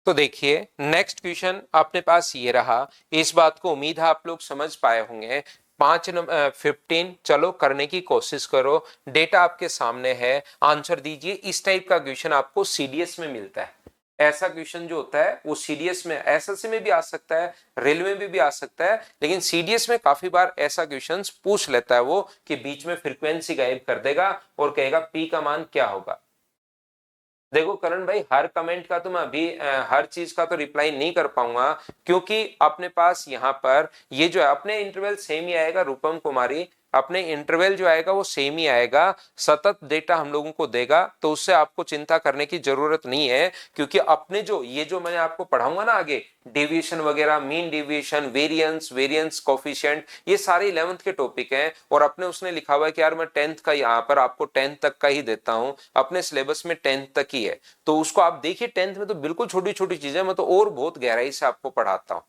तो देखिए नेक्स्ट क्वेश्चन अपने पास ये रहा, इस बात को उम्मीद है आप लोग समझ पाए होंगे। 15 चलो करने की कोशिश करो, डेटा आपके सामने है, आंसर दीजिए। इस टाइप का क्वेश्चन आपको सीडीएस में मिलता है, ऐसा क्वेश्चन जो होता है वो सीडीएस में, एसएससी में भी आ सकता है, रेलवे में भी आ सकता है, लेकिन सीडीएस में काफी बार ऐसा क्वेश्चन पूछ लेता है वो कि बीच में फ्रीक्वेंसी गायब कर देगा और कहेगा पी का मान क्या होगा। देखो करण भाई, हर कमेंट का तो मैं अभी हर चीज का तो रिप्लाई नहीं कर पाऊंगा, क्योंकि अपने पास यहाँ पर ये जो है अपने इंटरवल सेम ही आएगा रूपम कुमारी, अपने इंटरवल जो आएगा वो सेम ही आएगा, सतत डेटा हम लोगों को देगा, तो उससे आपको चिंता करने की जरूरत नहीं है, क्योंकि अपने जो ये जो मैंने आपको पढ़ाऊंगा ना आगे, डेविएशन वगैरह, mean deviation, variance, variance coefficient, ये सारे 11th के टॉपिक हैं, और अपने उसने लिखा हुआ है कि यार मैं 10th का यहाँ पर आपको 10th तक का ही देता हूं, अपने सिलेबस में 10th तक ही है, तो उसको आप देखिए 10th में तो बिल्कुल छोटी छोटी चीजें मैं तो और बहुत गहराई से आपको पढ़ाता हूं।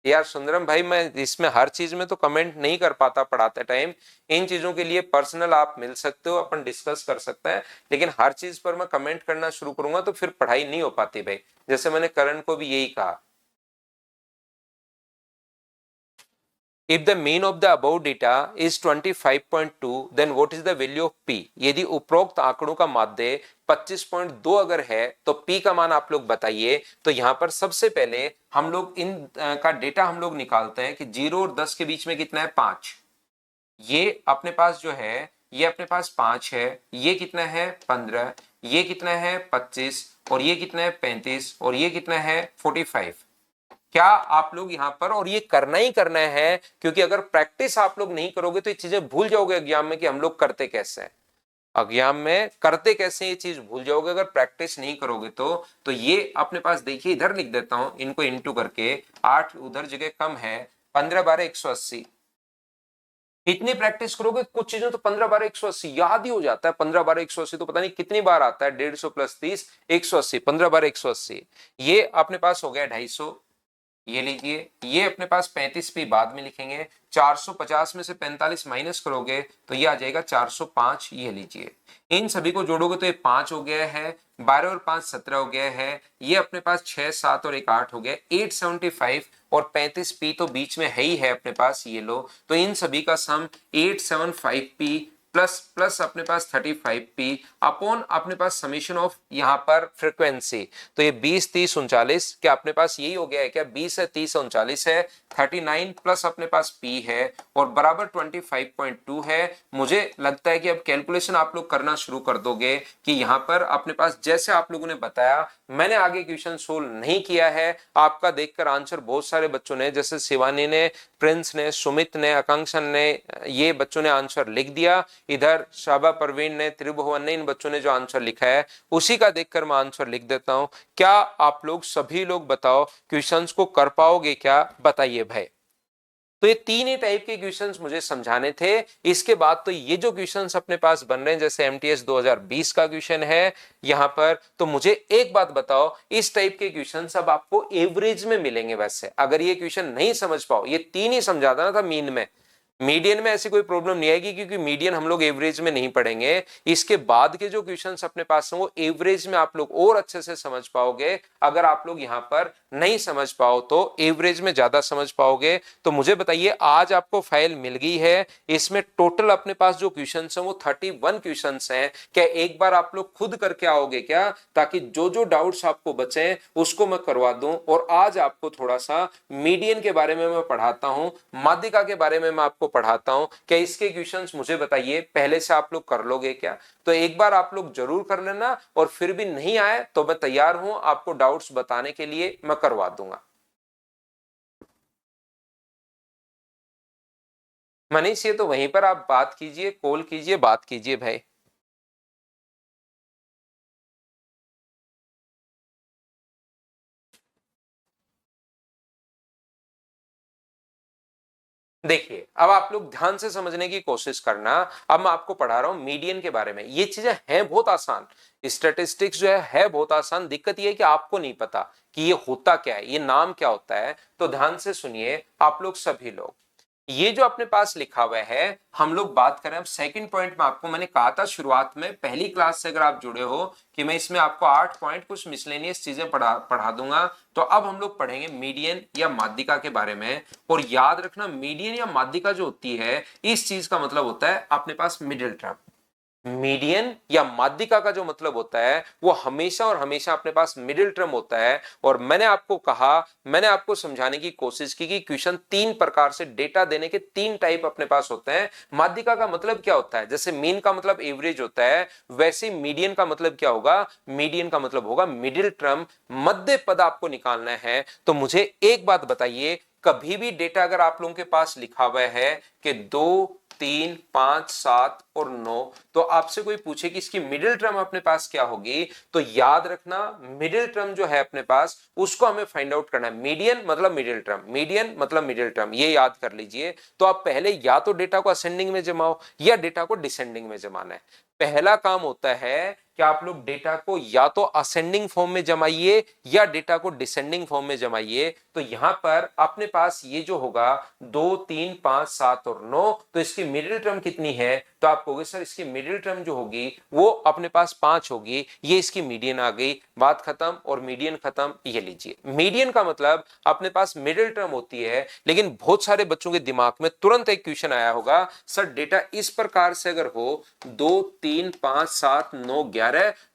यार सुंदरम भाई, मैं इसमें हर चीज में तो कमेंट नहीं कर पाता पढ़ाते टाइम, इन चीजों के लिए पर्सनल आप मिल सकते हो, अपन डिस्कस कर सकते हैं, लेकिन हर चीज पर मैं कमेंट करना शुरू करूंगा तो फिर पढ़ाई नहीं हो पाती भाई, जैसे मैंने करण को भी यही कहा। If the mean of the above data is 25.2, then what is the value of P? यदि उपरोक्त आंकड़ों का माध्य 25.2 अगर है तो P का मान आप लोग बताइए। तो यहां पर सबसे पहले हम लोग इन का डेटा हम लोग निकालते हैं कि 0 और 10 के बीच में कितना है, 5। ये अपने पास जो है, ये अपने पास 5 है, ये कितना है 15, ये कितना है 25, और ये कितना है 35, और ये कितना है 45। क्या आप लोग यहां पर, और ये करना ही करना है, क्योंकि अगर प्रैक्टिस आप लोग नहीं करोगे तो ये चीजें भूल जाओगे एग्जाम में कि हम लोग करते कैसे हैं, एग्जाम में करते कैसे ये चीज भूल जाओगे अगर प्रैक्टिस नहीं करोगे तो ये अपने पास देखिए, इधर लिख देता हूं इनको इंटू करके, 8 उधर जगह कम है, 15 12 180। इतनी प्रैक्टिस करोगे कुछ चीजों तो 15 12 180 याद ही हो जाता है, 15 12 180 तो पता नहीं कितनी बार आता है, 150 प्लस 30 180, 15 12 180, ये अपने पास हो गया 250। ये लीजिए, ये अपने पास 35 भी बाद में लिखेंगे, 450 में से 45 माइनस करोगे तो ये आ जाएगा 405, ये लीजिए, इन सभी को जोड़ोगे तो ये 5 हो गया है, 12 और 5 17 हो गया है, ये अपने पास 6 7 और 1 8 हो गया, 875, और 35 पी तो बीच में है ही है अपने पास, ये लो, तो इन सभी का सम 875 पी प्लस प्लस अपने पास 35 पी अपॉन अपने पास समीशन ऑफ यहाँ पर फ्रीक्वेंसी, तो ये 20 30 39, क्या अपने पास यही हो गया है क्या, 20 है 30 39 है, 39 प्लस अपने पास पी है और बराबर 25.2 है। मुझे लगता है कि अब कैलकुलेशन आप लोग करना शुरू कर दोगे कि यहाँ पर अपने पास जैसे आप लोगों ने बताया, मैंने आगे क्वेश्चन सोल्व नहीं किया है, आपका देखकर आंसर बहुत सारे बच्चों ने, जैसे शिवानी ने, प्रिंस ने, सुमित ने, आकांक्षा ने, ये बच्चों ने आंसर लिख दिया, इधर शाबा, परवीन ने, त्रिभुवन ने, इन बच्चों ने जो आंसर लिखा है उसी का देखकर मैं आंसर लिख देता हूं। क्या आप लोग सभी लोग बताओ क्वेश्चंस को कर पाओगे क्या, बताइए भाई। तो ये तीन ही टाइप के क्वेश्चंस मुझे समझाने थे, इसके बाद तो ये जो क्वेश्चंस अपने पास बन रहे हैं जैसे एमटीएस 2020 का क्वेश्चन है यहां पर, तो मुझे एक बात बताओ, इस टाइप के क्वेश्चंस अब आपको एवरेज में मिलेंगे। वैसे अगर ये क्वेश्चन नहीं समझ पाओ, ये तीन ही समझाता था मीन में, मीडियन में ऐसी कोई प्रॉब्लम नहीं आएगी, क्योंकि मीडियन हम लोग एवरेज में नहीं पढ़ेंगे, इसके बाद के जो क्वेश्चंस अपने पास हैं वो एवरेज में आप लोग और अच्छे से समझ पाओगे। अगर आप लोग यहां पर नहीं समझ पाओ तो एवरेज में ज्यादा समझ पाओगे। तो मुझे बताइए, आज आपको फाइल मिल गई है, इसमें टोटल अपने पास जो क्वेश्चंस हैं वो 31 क्वेश्चंस हैं। क्या एक बार आप लोग खुद करके आओगे क्या, ताकि जो जो डाउट्स आपको बचे उसको मैं करवा दूं। और आज आपको थोड़ा सा मीडियन के बारे में मैं पढ़ाता हूं, माध्यिका के बारे में मैं आपको पढ़ाता हूं, क्या इसके क्वेश्चंस मुझे बताइए पहले से आप लोग कर लोगे क्या। तो एक बार आप लोग जरूर कर लेना, और फिर भी नहीं आए तो मैं तैयार हूं आपको डाउट्स बताने के लिए, मैं करवा दूंगा। मनीष, ये तो वहीं पर आप बात कीजिए, कॉल कीजिए, बात कीजिए भाई। देखिए, अब आप लोग ध्यान से समझने की कोशिश करना। अब मैं आपको पढ़ा रहा हूं मीडियन के बारे में, ये चीजें हैं बहुत आसान, स्टैटिस्टिक्स जो है बहुत आसान, दिक्कत ये है कि आपको नहीं पता कि ये होता क्या है, ये नाम क्या होता है। तो ध्यान से सुनिए आप लोग सभी लोग, ये जो अपने पास लिखा हुआ है, हम लोग बात करें अब सेकंड पॉइंट में। आपको मैंने कहा था शुरुआत में, पहली क्लास से अगर आप जुड़े हो, कि मैं इसमें आपको 8 पॉइंट कुछ मिसलेनियस चीजें पढ़ा दूंगा। तो अब हम लोग पढ़ेंगे मीडियन या माध्यिका के बारे में। और याद रखना, मीडियन या माध्यिका जो होती है, इस चीज का मतलब होता है अपने पास मिडिल टर्म। मीडियन या माध्यिका का जो मतलब होता है वो हमेशा और हमेशा अपने पास मिडिल टर्म होता है। और मैंने आपको कहा, मैंने आपको समझाने की कोशिश की कि क्वेश्चन 3 प्रकार से, डेटा देने के 3 टाइप अपने पास होते हैं। माध्यिका का मतलब क्या होता है? जैसे मीन का मतलब एवरेज होता है, वैसे मीडियन का मतलब क्या होगा? मीडियन का मतलब होगा मिडिल टर्म, मध्य पद आपको निकालना है। तो मुझे एक बात बताइए, कभी भी डेटा अगर आप लोगों के पास लिखा हुआ है कि 2, 3, 5, 7 और 9, तो आपसे कोई पूछे कि इसकी मिडिल टर्म अपने पास क्या होगी, तो याद रखना मिडिल टर्म जो है अपने पास, उसको हमें फाइंड आउट करना है। मीडियन मतलब मिडिल टर्म, मीडियन मतलब मिडिल टर्म, ये याद कर लीजिए। तो आप पहले या तो डेटा को असेंडिंग में जमाओ या डेटा को डिसेंडिंग में जमाना है। पहला काम होता है कि आप लोग डेटा को या तो असेंडिंग फॉर्म में जमाइए या डेटा को डिसेंडिंग फॉर्म में जमाइए। तो यहां पर अपने पास ये जो होगा 2, 3, 5, 7 और 9, तो इसकी मिडिल टर्म कितनी है? तो आप कहोगे सर इसकी मिडिल टर्म जो होगी वो अपने पास 5 होगी, ये इसकी मीडियन आ गई, बात खत्म और मीडियन खत्म। ये लीजिए, मीडियन का मतलब अपने पास मिडिल टर्म होती है। लेकिन बहुत सारे बच्चों के दिमाग में तुरंत एक क्वेश्चन आया होगा, सर डेटा इस प्रकार से अगर हो 2, 3, 5, 7, 9, 11,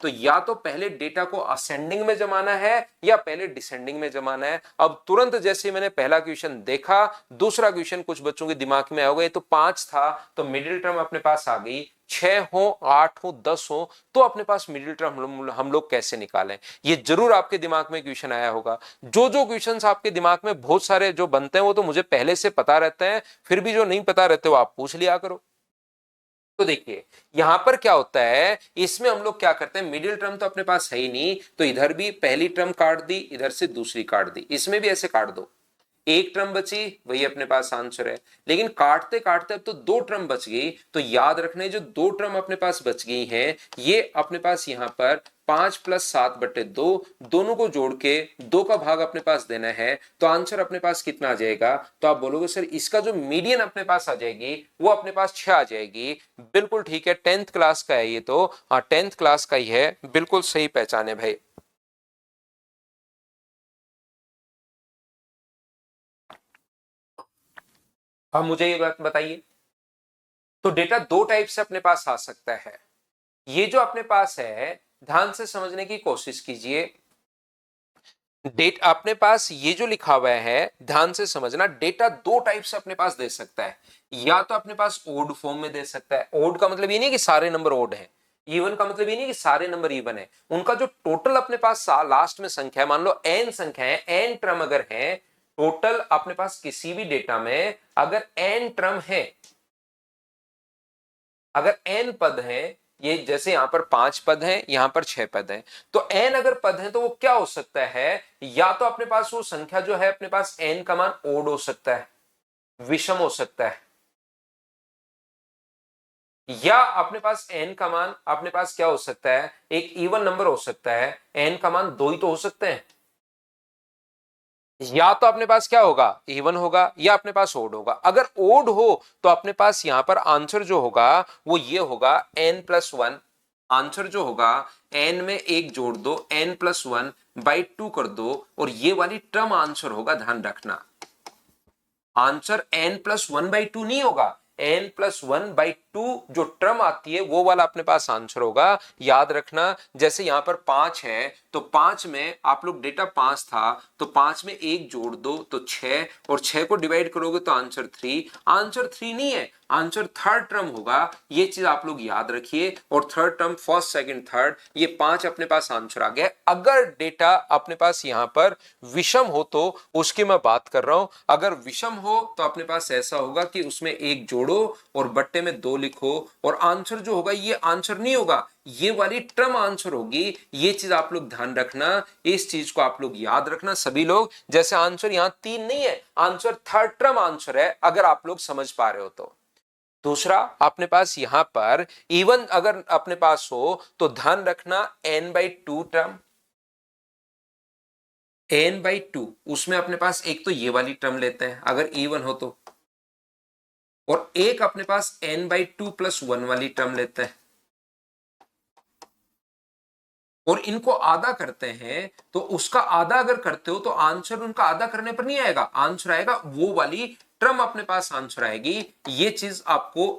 तो या तो पहले डेटा को असेंडिंग में जमाना है या पहले डिसेंडिंग में जमाना है। अब तुरंत जैसे मैंने पहला क्वेश्चन देखा, दूसरा क्वेश्चन कुछ बच्चों के दिमाग में आ गया, तो 5 था तो मिडिल टर्म अपने पास आ गई। 6 हो, 8 हो, 10 हो, तो अपने पास मिडिल टर्म हम लोग कैसे निकालें? ये जरूर आपके दिमाग में क्वेश्चन आया होगा। जो जो क्वेश्चंस आपके दिमाग में बहुत सारे जो बनते हैं वो तो मुझे पहले से पता रहते हैं, फिर भी जो नहीं पता रहते वो आप पूछ लिया करो। तो देखिए यहां पर क्या होता है, इसमें हम लोग क्या करते हैं, मिडिल टर्म तो अपने पास है ही नहीं, तो इधर भी पहली टर्म काट दी, इधर से दूसरी काट दी, इसमें भी ऐसे काट दो। एक टर्म बची, वही अपने पास आंसर है। लेकिन काटते काटते अब तो 2 टर्म बच गई। तो याद रखने, जो 2 टर्म अपने पास बच गई हैं, ये अपने पास यहां पर 5 + 7/2, दोनों को जोड़ के 2 का भाग अपने पास देना है। तो आंसर अपने पास कितना आ जाएगा? तो आप बोलोगे सर इसका जो मीडियन अपने पास आ जाएगी वो अपने पास 6 आ जाएगी। बिल्कुल ठीक है, 10th क्लास का है ये तो, हाँ 10th क्लास का ही है, बिल्कुल सही पहचाने भाई। अब मुझे ये बात बताइए, तो डेटा 2 टाइप से अपने पास आ सकता है। ये जो अपने पास है, ध्यान से समझने की कोशिश कीजिए। डेट अपने पास ये जो लिखा हुआ है, ध्यान से समझना, डेटा 2 टाइप से अपने पास दे सकता है। या तो अपने पास ओड फॉर्म में दे सकता है। ओड का मतलब ये नहीं कि सारे नंबर ओड है, इवन का मतलब ये नहीं कि सारे नंबर इवन है। उनका जो टोटल अपने पास लास्ट में संख्या है, मान लो एन संख्या है, एन टर्म अगर है टोटल अपने पास किसी भी डेटा में, अगर एन टर्म है, अगर एन पद हैं, ये जैसे यहां पर 5 पद हैं, यहां पर 6 पद हैं, तो एन अगर पद हैं तो वो क्या हो सकता है? या तो अपने पास वो संख्या जो है अपने पास एन का मान ओड हो सकता है, विषम हो सकता है, या अपने पास एन का मान अपने पास क्या हो सकता है? एक इवन नंबर हो सकता है। एन का मान 2 ही तो हो सकते हैं। या तो अपने पास क्या होगा? इवन होगा, या अपने पास ओड होगा। अगर ओड हो तो अपने पास यहां पर आंसर जो होगा वो ये होगा n+1। आंसर जो होगा, n में एक जोड़ दो, n+1/2 कर दो, और ये वाली टर्म आंसर होगा। ध्यान रखना, आंसर n+1/2 नहीं होगा, n+1/2 जो टर्म आती है वो वाला अपने पास आंसर होगा। याद रखना, जैसे यहां पर 5 है, तो 5 में आप लोग डेटा 5 था, तो 5 में एक जोड़ दो तो 6, और 6 को डिवाइड करोगे तो आंसर 3। आंसर 3 नहीं है, आंसर थर्ड टर्म होगा। ये चीज आप लोग याद रखिए। और third term, first, second, third, ये 5 अपने पास आंसर आ गया। अगर डेटा अपने पास यहां पर विषम हो तो उसकी मैं बात कर रहा हूं। अगर विषम हो तो अपने पास ऐसा होगा कि उसमें एक जोड़ो और बट्टे में 2 लिखो, और आंसर जो होगा ये आंसर नहीं होगा, ये वाली टर्म आंसर होगी। ये चीज आप लोग ध्यान रखना, इस चीज को आप लोग याद रखना सभी लोग। जैसे आंसर यहां 3 नहीं है, आंसर थर्ड टर्म आंसर है, अगर आप लोग समझ पा रहे हो तो। दूसरा, अपने पास यहां पर इवन अगर अपने पास हो तो ध्यान रखना n/2 टर्म, n/2, उसमें अपने पास एक तो ये वाली टर्म लेते हैं अगर इवन हो तो, और एक अपने पास n/2+1 वाली टर्म लेते हैं और इनको आधा करते हैं, तो उसका आधा अगर करते हो तो आंसर उनका आधा करने पर नहीं आएगा, आंसर आएगा वो वाली टर्म अपने पास आंसर आएगी। ये चीज आपको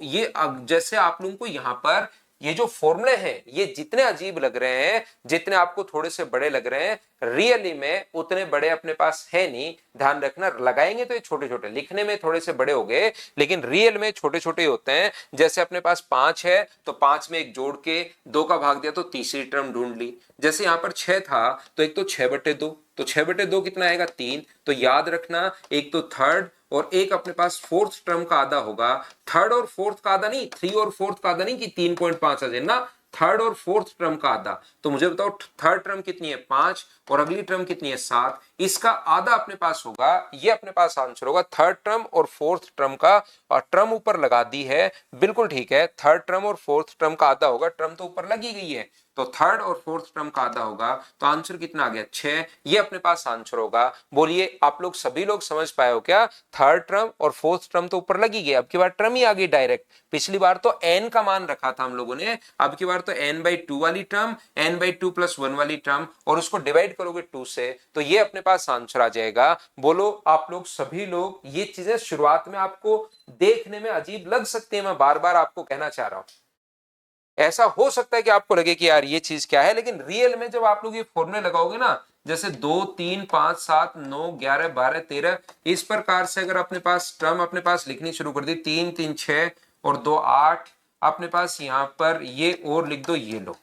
जैसे आप लोगों को यहां पर ये जो फॉर्मूले हैं ये जितने अजीब लग रहे हैं, जितने आपको थोड़े से बड़े लग रहे हैं, रियली में उतने बड़े अपने पास है नहीं। ध्यान रखना, लगाएंगे तो ये छोटे छोटे, लिखने में थोड़े से बड़े हो गए लेकिन रियल में छोटे छोटे होते हैं। जैसे अपने पास 5 है तो 5 में एक जोड़ के 2 का भाग दिया तो तीसरी टर्म ढूंढ ली। जैसे यहां पर 6 था तो एक तो 6/2, तो 6/2 कितना आएगा 3। तो याद रखना, एक तो थर्ड और एक अपने पास फोर्थ टर्म का आधा होगा। थर्ड और फोर्थ का आधा नहीं, 3 और फोर्थ का आधा नहीं कि 3.5 आ जाए ना, थर्ड और फोर्थ टर्म का आधा। तो मुझे बताओ थर्ड टर्म कितनी है 5 और अगली टर्म कितनी है 7, इसका आधा अपने पास होगा, ये अपने पास आंसर होगा थर्ड टर्म और फोर्थ टर्म का। और टर्म ऊपर लगा दी है, बिल्कुल ठीक है, थर्ड टर्म और फोर्थ टर्म का आधा होगा, टर्म तो ऊपर लगी गई है तो थर्ड और फोर्थ टर्म का आधा होगा। तो आंसर कितना आ गया 6, ये अपने पास आंसर होगा। बोलिए आप लोग सभी लोग समझ पाए हो क्या? थर्ड टर्म और फोर्थ टर्म तो ऊपर लगी गई, अब की बार टर्म ही आ गई डायरेक्ट। पिछली बार तो n का मान रखा था हम लोगों ने, अब की बार तो n/2 वाली टर्म, n/2+1 वाली टर्म, और उसको डिवाइड करोगे 2 से तो ये अपने पास आंसर आ जाएगा। बोलो आप लोग सभी लोग, ये चीजें शुरुआत में आपको देखने में अजीब लग सकती है, मैं बार बार आपको कहना चाह रहा हूं। ऐसा हो सकता है कि आपको लगे कि यार ये चीज क्या है, लेकिन रियल में जब आप लोग ये फॉर्मूले लगाओगे ना, जैसे 2 3 5 7 9 11 12 13, इस प्रकार से अगर अपने पास टर्म अपने पास लिखनी शुरू कर दी, 3 3 6 और 2 8, अपने पास यहां पर ये और लिख दो, ये लो।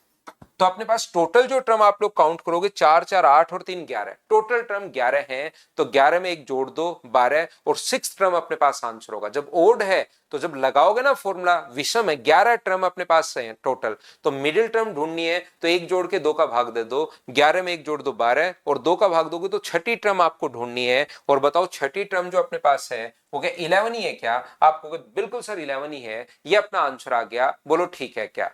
तो अपने पास टोटल जो टर्म आप लोग काउंट करोगे 4 4 8 और 3 11, टोटल टर्म 11 हैं। तो 11 में एक जोड़ दो 12 और 6 टर्म अपने पास आंसर होगा। जब ओड है तो जब लगाओगे ना फॉर्मूला, विषम है, 11 टर्म अपने पास है टोटल, तो मिडिल टर्म ढूंढनी है तो एक जोड़ के 2 का भाग दे दो, 11 में एक जोड़ दो 12 और 2 का भाग दोगे तो छठी टर्म आपको ढूंढनी है। और बताओ छठी टर्म जो अपने पास है वो क्या 11 ही है क्या? आपको बिल्कुल सर 11 ही है, ये अपना आंसर आ गया। बोलो ठीक है क्या?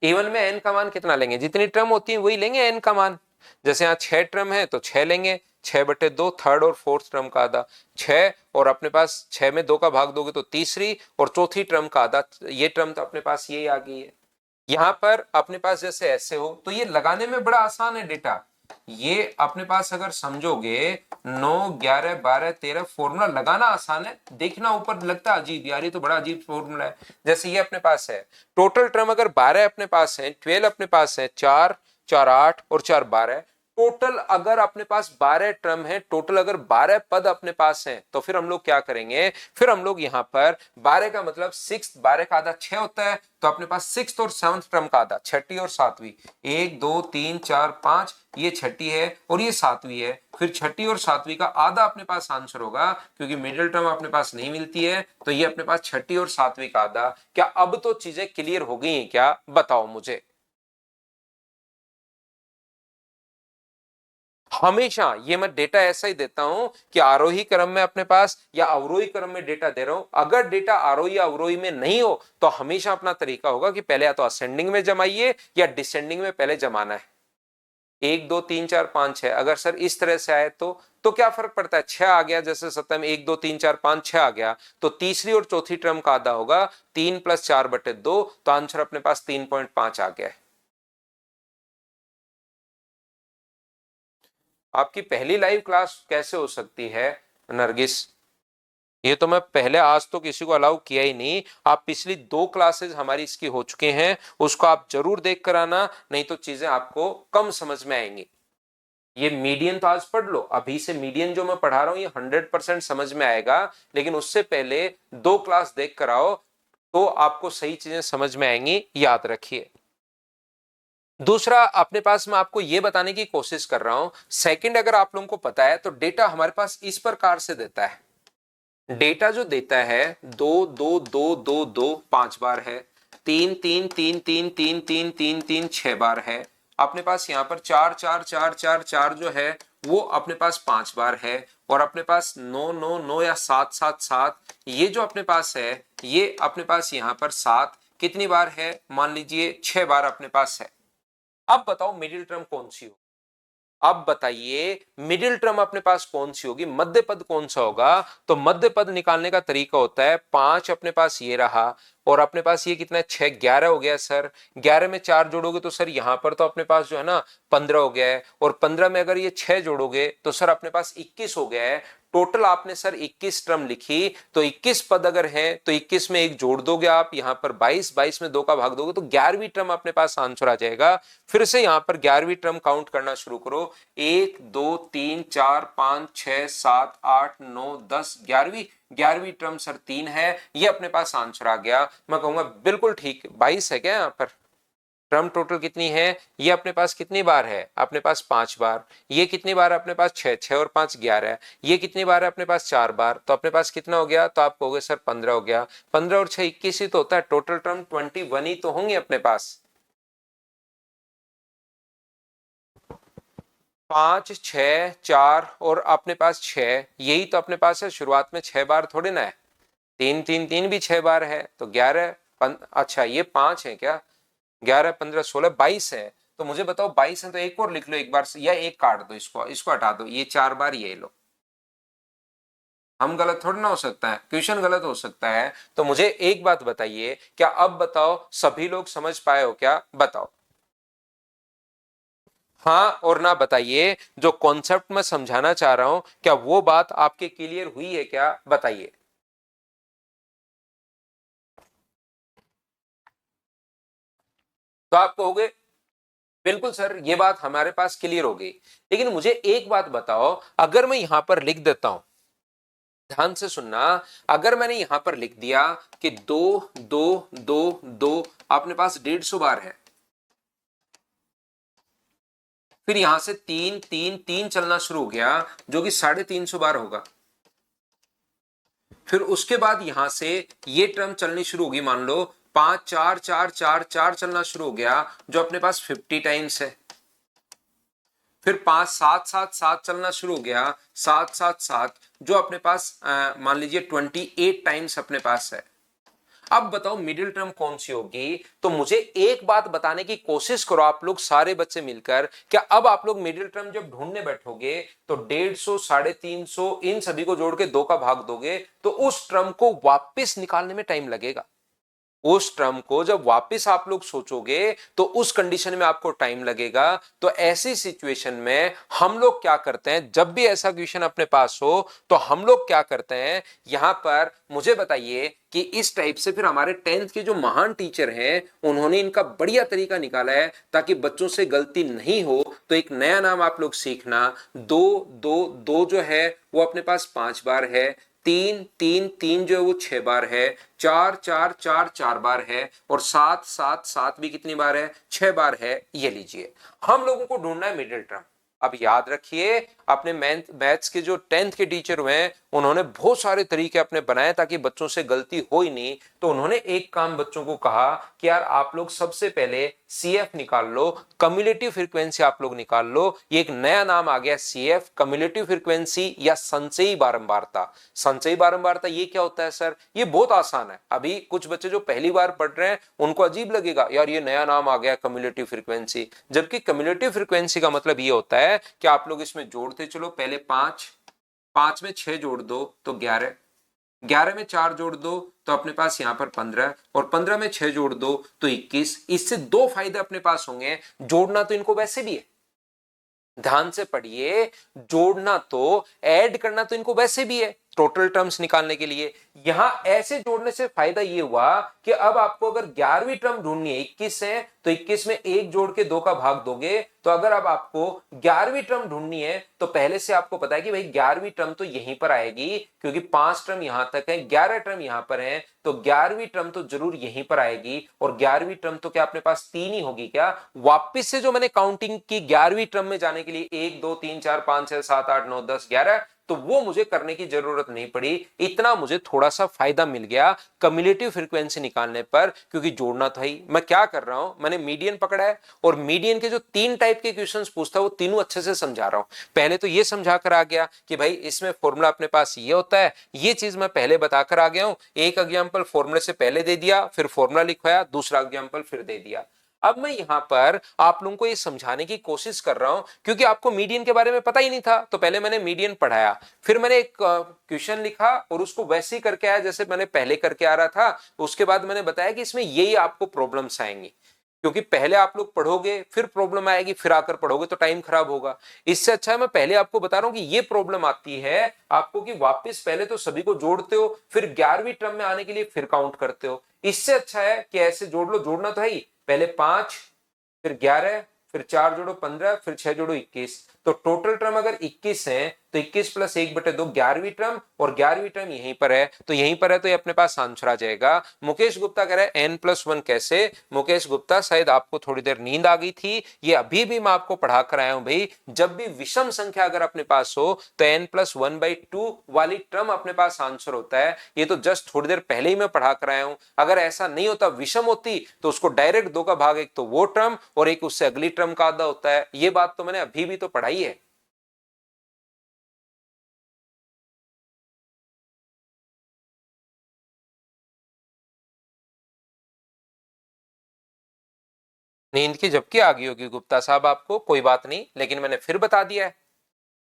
इवन में एन का मान कितना लेंगे? जितनी टर्म होती है वही लेंगे एन का मान। जैसे यहाँ 6 टर्म है तो 6 लेंगे, 6/2 थर्ड और फोर्थ टर्म का आधा 6, और अपने पास 6 में 2 का भाग दोगे तो तीसरी और चौथी टर्म का आधा, ये टर्म तो अपने पास यही आ गई है। यहां पर अपने पास जैसे ऐसे हो तो ये लगाने में बड़ा आसान है डेटा। ये अपने पास अगर समझोगे 9 11 12 13 फॉर्मूला लगाना आसान है, देखना ऊपर लगता है अजीब, यार ये तो बड़ा अजीब फॉर्मूला है। जैसे ये अपने पास है टोटल टर्म अगर 12 अपने पास है, 12 अपने पास है, 4 4 8 और 4 12, टोटल अगर अपने पास 12 टर्म है, टोटल अगर 12 पद अपने पास हैं, तो फिर हम लोग क्या करेंगे, फिर हम लोग यहां पर 12 का मतलब 6, 12 का आधा 6 होता है, तो अपने पास 6 और 7 टर्म का आधा, छठी और सातवीं, 1 2 3 4 5, ये छठी है और ये सातवीं है, फिर छठी और सातवीं का आधा अपने पास आंसर होगा, क्योंकि मिडिल टर्म अपने पास नहीं मिलती है, तो ये अपने पास छठी और सातवीं का आधा। क्या अब तो चीजें क्लियर हो गई हैं क्या? बताओ मुझे। हमेशा ये मैं डेटा ऐसा ही देता हूं कि आरोही क्रम में अपने पास या अवरोही क्रम में डेटा दे रहा हूं। अगर डेटा आरोही या अवरोही में नहीं हो तो हमेशा अपना तरीका होगा कि पहले या तो असेंडिंग में जमाइए या डिसेंडिंग में पहले जमाना है। 1 2 3 4 5 6, अगर सर इस तरह से आए तो क्या फर्क पड़ता है, 6 आ गया, जैसे सत्ता में 1 2 3 4 5 6 आ गया, तो तीसरी और चौथी टर्म का आधा होगा 3 + 4/2, तो आंसर अपने पास 3.5 आ गया है। आपकी पहली लाइव क्लास कैसे हो सकती है नरगिस? ये तो मैं पहले आज तो किसी को अलाउ किया ही नहीं। आप पिछली 2 क्लासेस हमारी इसकी हो चुके हैं, उसको आप जरूर देख कर आना, नहीं तो चीजें आपको कम समझ में आएंगी। ये मीडियन तो आज पढ़ लो, अभी से मीडियन जो मैं पढ़ा रहा हूं ये 100% समझ में आएगा, लेकिन उससे पहले 2 क्लास देख कर आओ तो आपको सही चीजें समझ में आएंगी, याद रखिए। दूसरा अपने पास मैं आपको यह बताने की कोशिश कर रहा हूं, सेकंड अगर आप लोगों को पता है तो डेटा हमारे पास इस प्रकार से देता है। डेटा जो देता है 2 2 2 2 2 5 बार है, 3 3 3 3 3 3 3 3 6 बार है, अपने पास यहाँ पर 4 4 4 4 4 जो है वो अपने पास 5 बार है, और अपने पास 9 9 9 या 7 7 7, ये जो अपने पास है ये अपने पास यहाँ पर 7 कितनी बार है, मान लीजिए 6 बार अपने पास है। अब बताओ मिडिल टर्म कौन सी हो? अब बताइए मिडिल टर्म अपने पास कौन सी होगी, मध्य पद कौन सा होगा। तो मध्य पद निकालने का तरीका होता है 5 अपने पास ये रहा और अपने पास ये कितना है 6, 11 हो गया सर। 11 में 4 जोड़ोगे तो सर यहां पर तो अपने पास जो है ना 15 हो गया है, और 15 में अगर ये 6 जोड़ोगे तो सर अपने पास 21 हो गया है। टोटल आपने सर 21 टर्म लिखी, तो 21 पद अगर है तो 21 में एक जोड़ दोगे आप, यहां पर 22, 22 में 2 का भाग दोगे तो 11वीं टर्म अपने पास आंसर आ जाएगा। फिर से यहां पर 11वीं टर्म काउंट करना शुरू करो, 1 2 3 4 5 6 7 8 9 10, 11वीं 11वीं टर्म सर 3 है, ये अपने पास आंसर आ गया। मैं कहूंगा बिल्कुल ठीक, 22 है क्या यहाँ पर। टर्म टोटल कितनी है, ये अपने पास कितनी बार है, अपने पास 5 बार। ये कितनी बार अपने पास 6, 6 और 5 11। ये कितनी बार है अपने पास 4 बार, तो अपने पास कितना हो गया, तो आप कहोगे सर 15 हो गया। 15 और 6 21 ही तो होता है, टोटल टर्म 21 ही तो होंगे अपने पास। 5 6 4 और अपने पास 6, यही तो अपने पास है। शुरुआत में 6 बार थोड़ी ना है, 3 3 3 भी 6 बार है, तो 11 अच्छा ये 5 है क्या, 11 15 16 22 है। तो मुझे बताओ 22 है तो एक और लिख लो एक बार से, या एक काट दो, इसको हटा दो, ये 4 बार ये लो। हम गलत थोड़ा ना हो सकता है, क्वेश्चन गलत हो सकता है। तो मुझे एक बात बताइए, क्या अब बताओ सभी लोग समझ पाए हो क्या, बताओ हाँ और ना बताइए। जो कॉन्सेप्ट मैं समझाना चाह रहा हूं क्या वो बात आपके क्लियर हुई है क्या, बताइए। तो आप कहोगे बिल्कुल सर ये बात हमारे पास क्लियर हो गई, लेकिन मुझे एक बात बताओ, अगर मैं यहां पर लिख देता हूं, ध्यान से सुनना, अगर मैंने यहां पर लिख दिया कि 2 2 2 2 अपने पास 150 बार है, फिर यहां से 3 3 3 चलना शुरू हो गया जो कि 350 बार होगा, फिर उसके बाद यहां से ये टर्म चलनी शुरू होगी, मान लो 5 4 4 4 4 चलना शुरू हो गया जो अपने पास 50 टाइम्स है, फिर 5 7 7 7 चलना शुरू हो गया, 7 7 7 जो अपने पास मान लीजिए 28 टाइम्स अपने पास है। अब बताओ मिडिल टर्म कौन सी होगी। तो मुझे एक बात बताने की कोशिश करो आप लोग सारे बच्चे मिलकर, क्या अब आप लोग मिडिल टर्म जब ढूंढने बैठोगे तो 150 350 इन सभी को जोड़ के 2 का भाग दोगे तो उस टर्म को वापस निकालने में टाइम लगेगा। उस टर्म को जब वापस आप लोग सोचोगे तो उस कंडीशन में आपको टाइम लगेगा। तो ऐसी सिचुएशन में हम लोग क्या करते हैं, जब भी ऐसा क्वेश्चन अपने पास हो तो हम लोग क्या करते हैं, यहां पर मुझे बताइए कि इस टाइप से फिर हमारे 10th के जो महान टीचर हैं उन्होंने इनका बढ़िया तरीका निकाला है ताकि बच्चों से गलती नहीं हो। तो एक नया नाम आप लोग सीखना, 2 2 2 जो है वो अपने पास 5 बार है, 3 3 3 जो है वो 6 बार है, 4 4 4 4 बार है, और 7 7 7 भी कितनी बार है, 6 बार है। ये लीजिए हम लोगों को ढूंढना है मिडिल टर्म। अब याद रखिए अपने मैथ्स के जो 10th के टीचर हुए हैं उन्होंने बहुत सारे तरीके अपने बनाए ताकि बच्चों से गलती हो ही नहीं। तो उन्होंने एक काम बच्चों को कहा कि यार आप लोग सबसे पहले CF निकाल लो, कम्युलेटिव फ्रीक्वेंसी आप लोग निकाल लो। ये एक नया नाम आ गया CF, कम्युलेटिव फ्रीक्वेंसी या संचयी बारंबारता। संचयी बारंबारता ये क्या होता है सर, ये बहुत आसान है। अभी कुछ बच्चे जो पहली बार पढ़ रहे हैं उनको अजीब लगेगा यार ये नया नाम आ गया कम्युलेटिव फ्रीक्वेंसी, जबकि कम्युलेटिव फ्रीक्वेंसी का मतलब ये होता है कि आप लोग इसमें जोड़ते चलो, पहले 5 5 में 6 जोड़ दो तो 11, 11 में 4 जोड़ दो तो अपने पास यहां पर 15, और 15 में 6 जोड़ दो तो 21। इससे दो फायदे अपने पास होंगे, जोड़ना तो इनको वैसे भी है, ध्यान से पढ़िए, जोड़ना तो ऐड करना तो इनको वैसे भी है टोटल टर्म्स निकालने के लिए। यहां ऐसे जोड़ने से फायदा ये हुआ कि अब आपको अगर 11वीं टर्म ढूंढनी है, 21 है तो 21 में एक जोड़ के 2 का भाग दोगे। तो अगर अब आपको 11वीं टर्म ढूंढनी है तो पहले से आपको पता है कि भाई 11वीं टर्म तो यहीं पर आएगी, क्योंकि 5 टर्म यहां तक है, 11 टर्म यहां पर है, तो 11वीं टर्म तो जरूर यहीं पर आएगी। और 11वीं टर्म तो क्या अपने पास 3 ही होगी क्या। वापिस से जो मैंने काउंटिंग की 11वीं टर्म में जाने के लिए 1 2 3 4 5 6 7 8 9 10 11, तो वो मुझे करने की जरूरत नहीं पड़ी। इतना मुझे थोड़ा सा फायदा मिल गया कम्युलेटिव फ्रीक्वेंसी निकालने पर, क्योंकि जोड़ना था ही। मैं क्या कर रहा हूं, मैंने मीडियन पकड़ा है और मीडियन के जो 3 टाइप के क्वेश्चंस पूछता है वो तीनों अच्छे से समझा रहा हूं। पहले तो ये समझा कर आ गया कि भाई इसमें फॉर्मूला अपने पास ये होता है, ये चीज मैं पहले बताकर आ गया हूं। एक एग्जाम्पल फॉर्मूले से पहले दे दिया, फिर फॉर्मूला लिखवाया, दूसरा एग्जाम्पल फिर दे दिया। अब मैं यहां पर आप लोगों को ये समझाने की कोशिश कर रहा हूं क्योंकि आपको मीडियन के बारे में पता ही नहीं था, तो पहले मैंने मीडियन पढ़ाया, फिर मैंने एक क्वेश्चन लिखा और उसको वैसे ही करके आया जैसे मैंने पहले करके आ रहा था। उसके बाद मैंने बताया कि इसमें यही आपको प्रॉब्लम्स आएंगी, क्योंकि पहले आप लोग पढ़ोगे फिर प्रॉब्लम आएगी, फिर आकर पढ़ोगे तो टाइम खराब होगा। इससे अच्छा है मैं पहले आपको बता रहा हूं कि ये प्रॉब्लम आती है आपको कि वापस पहले तो सभी को जोड़ते हो, फिर 11वीं टर्म में आने के लिए फिर काउंट करते हो। इससे अच्छा है कि ऐसे जोड़ लो, जोड़ना तो है ही, पहले 5 फिर 11 फिर 4 जोड़ो 15 फिर 6 जोड़ो 21, तो टोटल टर्म अगर 21 है तो 21 प्लस 1/2 11वीं टर्म, और 11वीं टर्म यहीं पर है, तो यहीं पर है तो ये अपने पास आंसर आ जाएगा। मुकेश गुप्ता कह रहा है n+1 कैसे? मुकेश गुप्ता शायद आपको थोड़ी देर नींद आ गई थी, ये अभी भी मैं आपको पढ़ा कर आया हूं भाई, जब भी विषम संख्या अगर अपने पास हो तो n+1/2 वाली टर्म अपने पास आंसर होता है। ये तो जस्ट थोड़ी देर पहले ही मैं पढ़ा कर आया हूं। अगर ऐसा नहीं होता, विषम होती, तो उसको डायरेक्ट 2 का भाग 1 तो वो टर्म और एक उससे अगली टर्म का आधा होता है। ये बात तो मैंने अभी भी तो पढ़ाई है। नींद की झपकी आ गई होगी गुप्ता साहब आपको, कोई बात नहीं, लेकिन मैंने फिर बता दिया है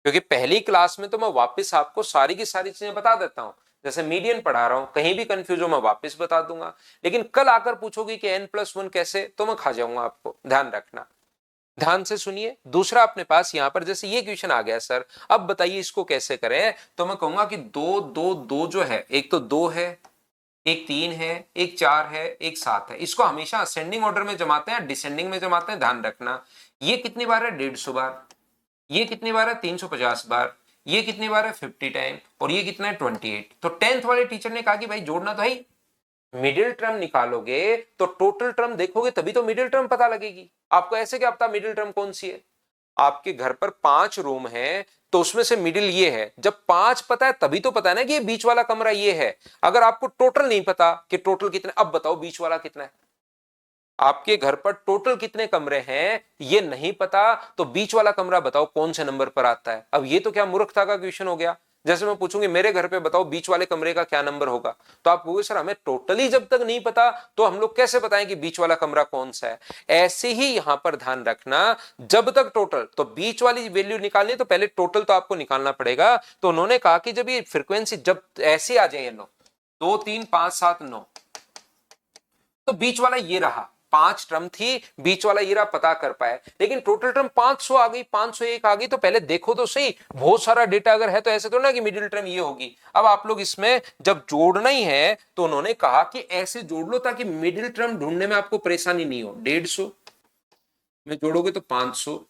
क्योंकि पहली क्लास में तो मैं वापस आपको सारी की सारी चीजें बता देता हूं। जैसे मीडियन पढ़ा रहा हूं, कहीं भी कंफ्यूज हो मैं वापस बता दूंगा, लेकिन कल आकर पूछोगे कि n+1 कैसे, तो मैं खा जाऊंगा आपको, ध्यान रखना। ध्यान से सुनिए, दूसरा अपने पास यहां पर जैसे ये क्वेश्चन आ गया सर, अब बताइए इसको कैसे करें, तो मैं कहूंगा कि 2 2 2 जो है, एक तो 2 है, एक 3 है, एक 4 है, एक 7 है, इसको हमेशा असेंडिंग ऑर्डर में जमाते हैं, डिसेंडिंग में जमाते हैं, ध्यान रखना। ये कितनी बार है? 150 बार। ये कितनी बार है? 350 बार। ये कितनी बार है? 50 टाइम। और ये कितना है? 28। तो 10th वाले टीचर ने कहा कि भाई जोड़ना तो है, मिडिल टर्म निकालोगे तो टोटल टर्म देखोगे तभी तो मिडिल टर्म पता लगेगी। आपको ऐसे क्या पता मिडिल टर्म कौन सी है? आपके घर पर 5 रूम है तो उसमें से मिडिल ये है, जब 5 पता है तभी तो पता है ना कि ये बीच वाला कमरा ये है। अगर आपको टोटल नहीं पता कि टोटल कितने, अब बताओ बीच वाला कितना है। आपके घर पर टोटल कितने कमरे हैं ये नहीं पता, तो बीच वाला कमरा बताओ कौन से नंबर पर आता है। अब ये तो क्या मूर्खता का क्वेश्चन हो गया। जैसे मैं पूछूंगी मेरे घर पे बताओ बीच वाले कमरे का क्या नंबर होगा, तो आप कहोगे सर हमें टोटली जब तक नहीं पता तो हम लोग कैसे बताएं कि बीच वाला कमरा कौन सा है। ऐसे ही यहां पर ध्यान रखना, जब तक टोटल, तो बीच वाली वैल्यू निकालनी तो पहले टोटल तो आपको निकालना पड़ेगा। तो उन्होंने कहा कि जब ये फ्रीक्वेंसी जब ऐसे आ जाए 9 2 3 5 7 9, तो बीच वाला ये रहा, 5 टर्म थी, बीच वाला ये रहा, पता कर पाए। लेकिन टोटल टर्म 500 आ गई, 501 आ गई, तो पहले देखो तो सही, बहुत सारा डेटा अगर है तो ऐसे तो ना कि मिडिल टर्म ये होगी। अब आप लोग इसमें जब जोड़ना ही है तो उन्होंने कहा कि ऐसे जोड़ लो ताकि मिडिल टर्म ढूंढने में आपको परेशानी नहीं हो। 150 में जोड़ोगे तो 500,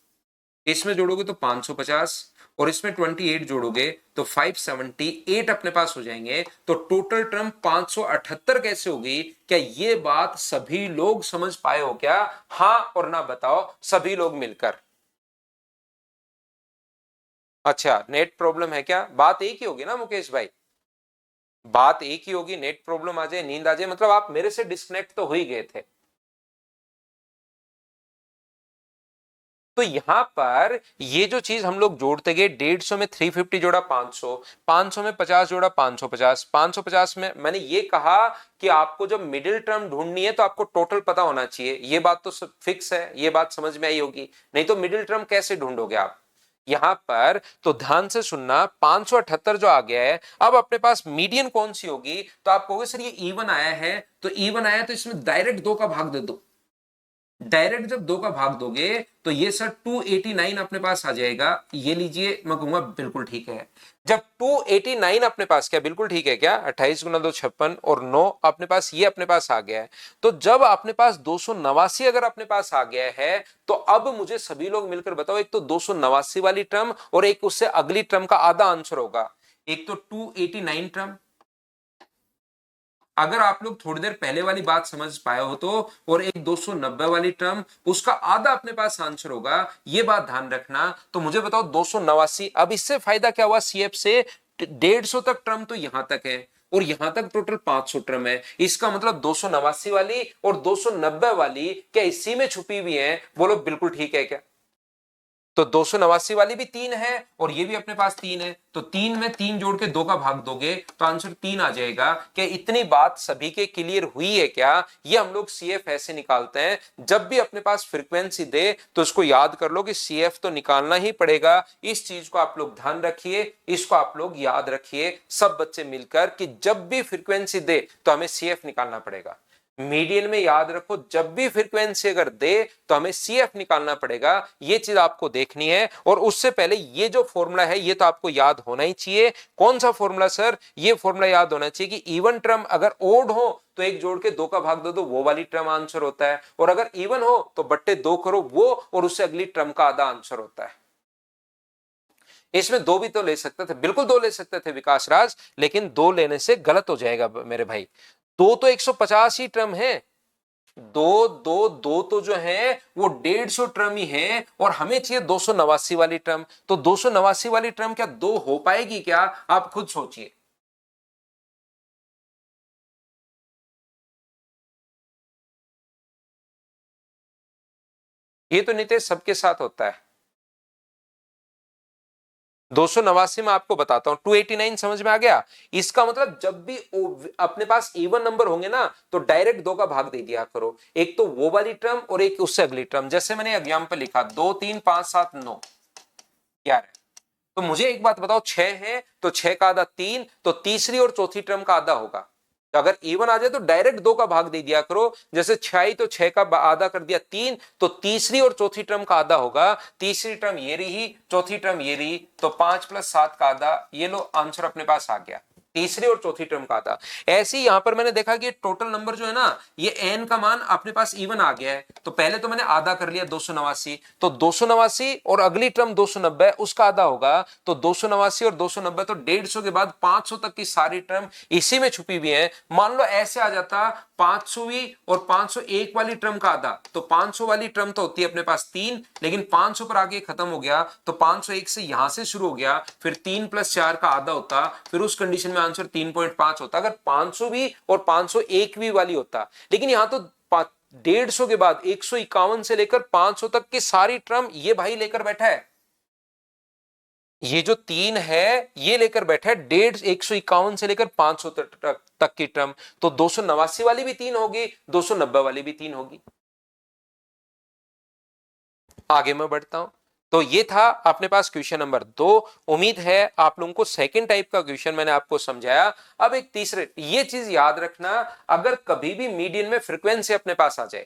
इसमें जोड़ोगे तो 550, और इसमें 28 जोड़ोगे तो 578 अपने पास हो जाएंगे। तो टोटल टर्म 578 कैसे होगी? क्या ये बात सभी लोग समझ पाए हो क्या? हाँ और ना बताओ सभी लोग मिलकर। अच्छा, नेट प्रॉब्लम है क्या? बात एक ही होगी ना मुकेश भाई, बात एक ही होगी। नेट प्रॉब्लम आ जाए, नींद आ जाए, मतलब आप मेरे से डिस्कनेक्ट तो हो ही गए थे। तो यहां पर ये जो चीज हम लोग जोड़ते गए, 150 में 350 जोड़ा 500, 500 में 50 जोड़ा 550, 550 में मैंने ये कहा कि आपको जब मिडिल टर्म ढूंढनी है तो आपको टोटल पता होना चाहिए। ये बात तो फिक्स है, ये बात समझ में आई होगी, नहीं तो मिडिल टर्म कैसे ढूंढोगे आप यहां पर। तो ध्यान से सुनना, 578 जो आ गया है, अब अपने पास मीडियन कौन सी होगी? तो आप कहोगे सर ये इवन आया है, तो इवन आया तो इसमें डायरेक्ट 2 का भाग दे दो। डायरेक्ट जब 2 का भाग दोगे तो ये सर 289 अपने पास आ जाएगा। ये लीजिए, मैं कहूंगा बिल्कुल ठीक है। जब 289 अपने पास, क्या बिल्कुल ठीक है क्या? 28 गुना 2 56 और 9 अपने पास, ये अपने पास आ गया है। तो जब अपने पास 289 अगर अपने पास आ गया है, तो अब मुझे सभी लोग मिलकर बताओ, एक तो 289 वाली टर्म और एक उससे अगली टर्म का आधा आंसर होगा। एक तो 289 टर्म, अगर आप लोग थोड़ी देर पहले वाली बात समझ पाए हो तो, और एक 290 वाली टर्म, उसका आधा अपने पास आंसर होगा। ये बात ध्यान रखना। तो मुझे बताओ 289, अब इससे फायदा क्या हुआ सीएफ से? 150 तक टर्म तो यहां तक है और यहां तक टोटल 500 टर्म है। इसका मतलब 289 वाली और 290 वाली क्या इसी में छुपी हुई है? बोलो बिल्कुल ठीक है क्या? तो 289 वाली भी 3 है और ये भी अपने पास 3 है, तो 3 में 3 जोड़ के 2 का भाग दोगे तो आंसर 3 आ जाएगा। क्या इतनी बात सभी के क्लियर हुई है क्या? ये हम लोग CF ऐसे निकालते हैं, जब भी अपने पास फ्रीक्वेंसी दे तो उसको याद कर लो कि CF तो निकालना ही पड़ेगा। इस चीज को आप लोग ध्यान रखिए, इसको आप लोग याद रखिए सब बच्चे मिलकर, कि जब भी फ्रीक्वेंसी दे तो हमें CF निकालना पड़ेगा। मीडियन में याद रखो, जब भी फ्रीक्वेंसी अगर दे तो हमें CF निकालना पड़ेगा, ये चीज आपको देखनी है। और उससे पहले ये जो फॉर्मूला है ये तो आपको याद होना ही चाहिए। कौन सा फॉर्मूला सर? ये फॉर्मूला याद होना चाहिए कि इवन टर्म अगर ओड हो तो एक जोड़ के 2 का भाग दे दो, वो वाली टर्म आंसर होता है, और अगर इवन हो तो बट्टे 2 करो वो, और उससे अगली टर्म का आधा आंसर होता है। इसमें 2 भी तो ले सकते थे, बिल्कुल 2 ले सकते थे विकास राज, लेकिन 2 लेने से गलत हो जाएगा मेरे भाई। 2 तो 150 ही टर्म है, 2 तो जो है वो 150 टर्म ही है, और हमें चाहिए 289 वाली टर्म। तो 289 वाली टर्म क्या 2 हो पाएगी क्या? आप खुद सोचिए। ये तो नितेश सबके साथ होता है। 289 में आपको बताता हूं, 289 समझ में आ गया? इसका मतलब जब भी अपने पास इवन नंबर होंगे ना तो डायरेक्ट 2 का भाग दे दिया करो, एक तो वो वाली टर्म और एक उससे अगली टर्म। जैसे मैंने एग्जाम्पल लिखा 2 3 5 7 9 11, तो मुझे एक बात बताओ, 6 है तो 6 का आधा 3, तो तीसरी और चौथी टर्म का आधा होगा। तो अगर इवन आ जाए तो डायरेक्ट 2 का भाग दे दिया करो। जैसे 6 तो 6 का आधा कर दिया 3, तो तीसरी और चौथी टर्म का आधा होगा। तीसरी टर्म ये रही, चौथी टर्म ये रही, तो 5 + 7 का आधा, ये लो आंसर अपने पास आ गया, तीसरी और चौथी टर्म का था। ऐसे ही यहां पर मैंने देखा कि टोटल नंबर जो है ना, ये n का मान अपने पास इवन आ गया है, तो पहले तो मैंने आधा कर लिया 289, तो 289 और अगली टर्म 290 उसका आधा होगा, तो 289 और 290, तो 150 के बाद 500 तक की सारी टर्म इसी में छुपी हुई है। मान लो ऐसे आ जाता 500वीं और 501 वाली टर्म का आधा, तो 500 वाली टर्म तो होती है अपने पास 3, लेकिन 500 पर आगे खत्म हो गया, तो 501 से यहां से शुरू हो गया, फिर 3 + 4 का आधा होता, फिर उस कंडीशन में आंसर 3.5 होता। अगर 500वीं और 501वीं वाली होता, लेकिन यहां तो 150 के बाद 151 से लेकर 500 तक की सारी टर्म ये भाई लेकर बैठा है। ये जो 3 है ये लेकर बैठा है 151 से लेकर 500 तक की टर्म, तो 289 वाली भी 3 होगी, 290 वाली भी 3 होगी। आगे मैं बढ़ता हूं, तो ये था अपने पास क्वेश्चन नंबर 2। उम्मीद है आप लोगों को सेकंड टाइप का क्वेश्चन मैंने आपको समझाया। अब एक तीसरे, ये चीज याद रखना, अगर कभी भी मीडियन में फ्रीक्वेंसी अपने पास आ जाए,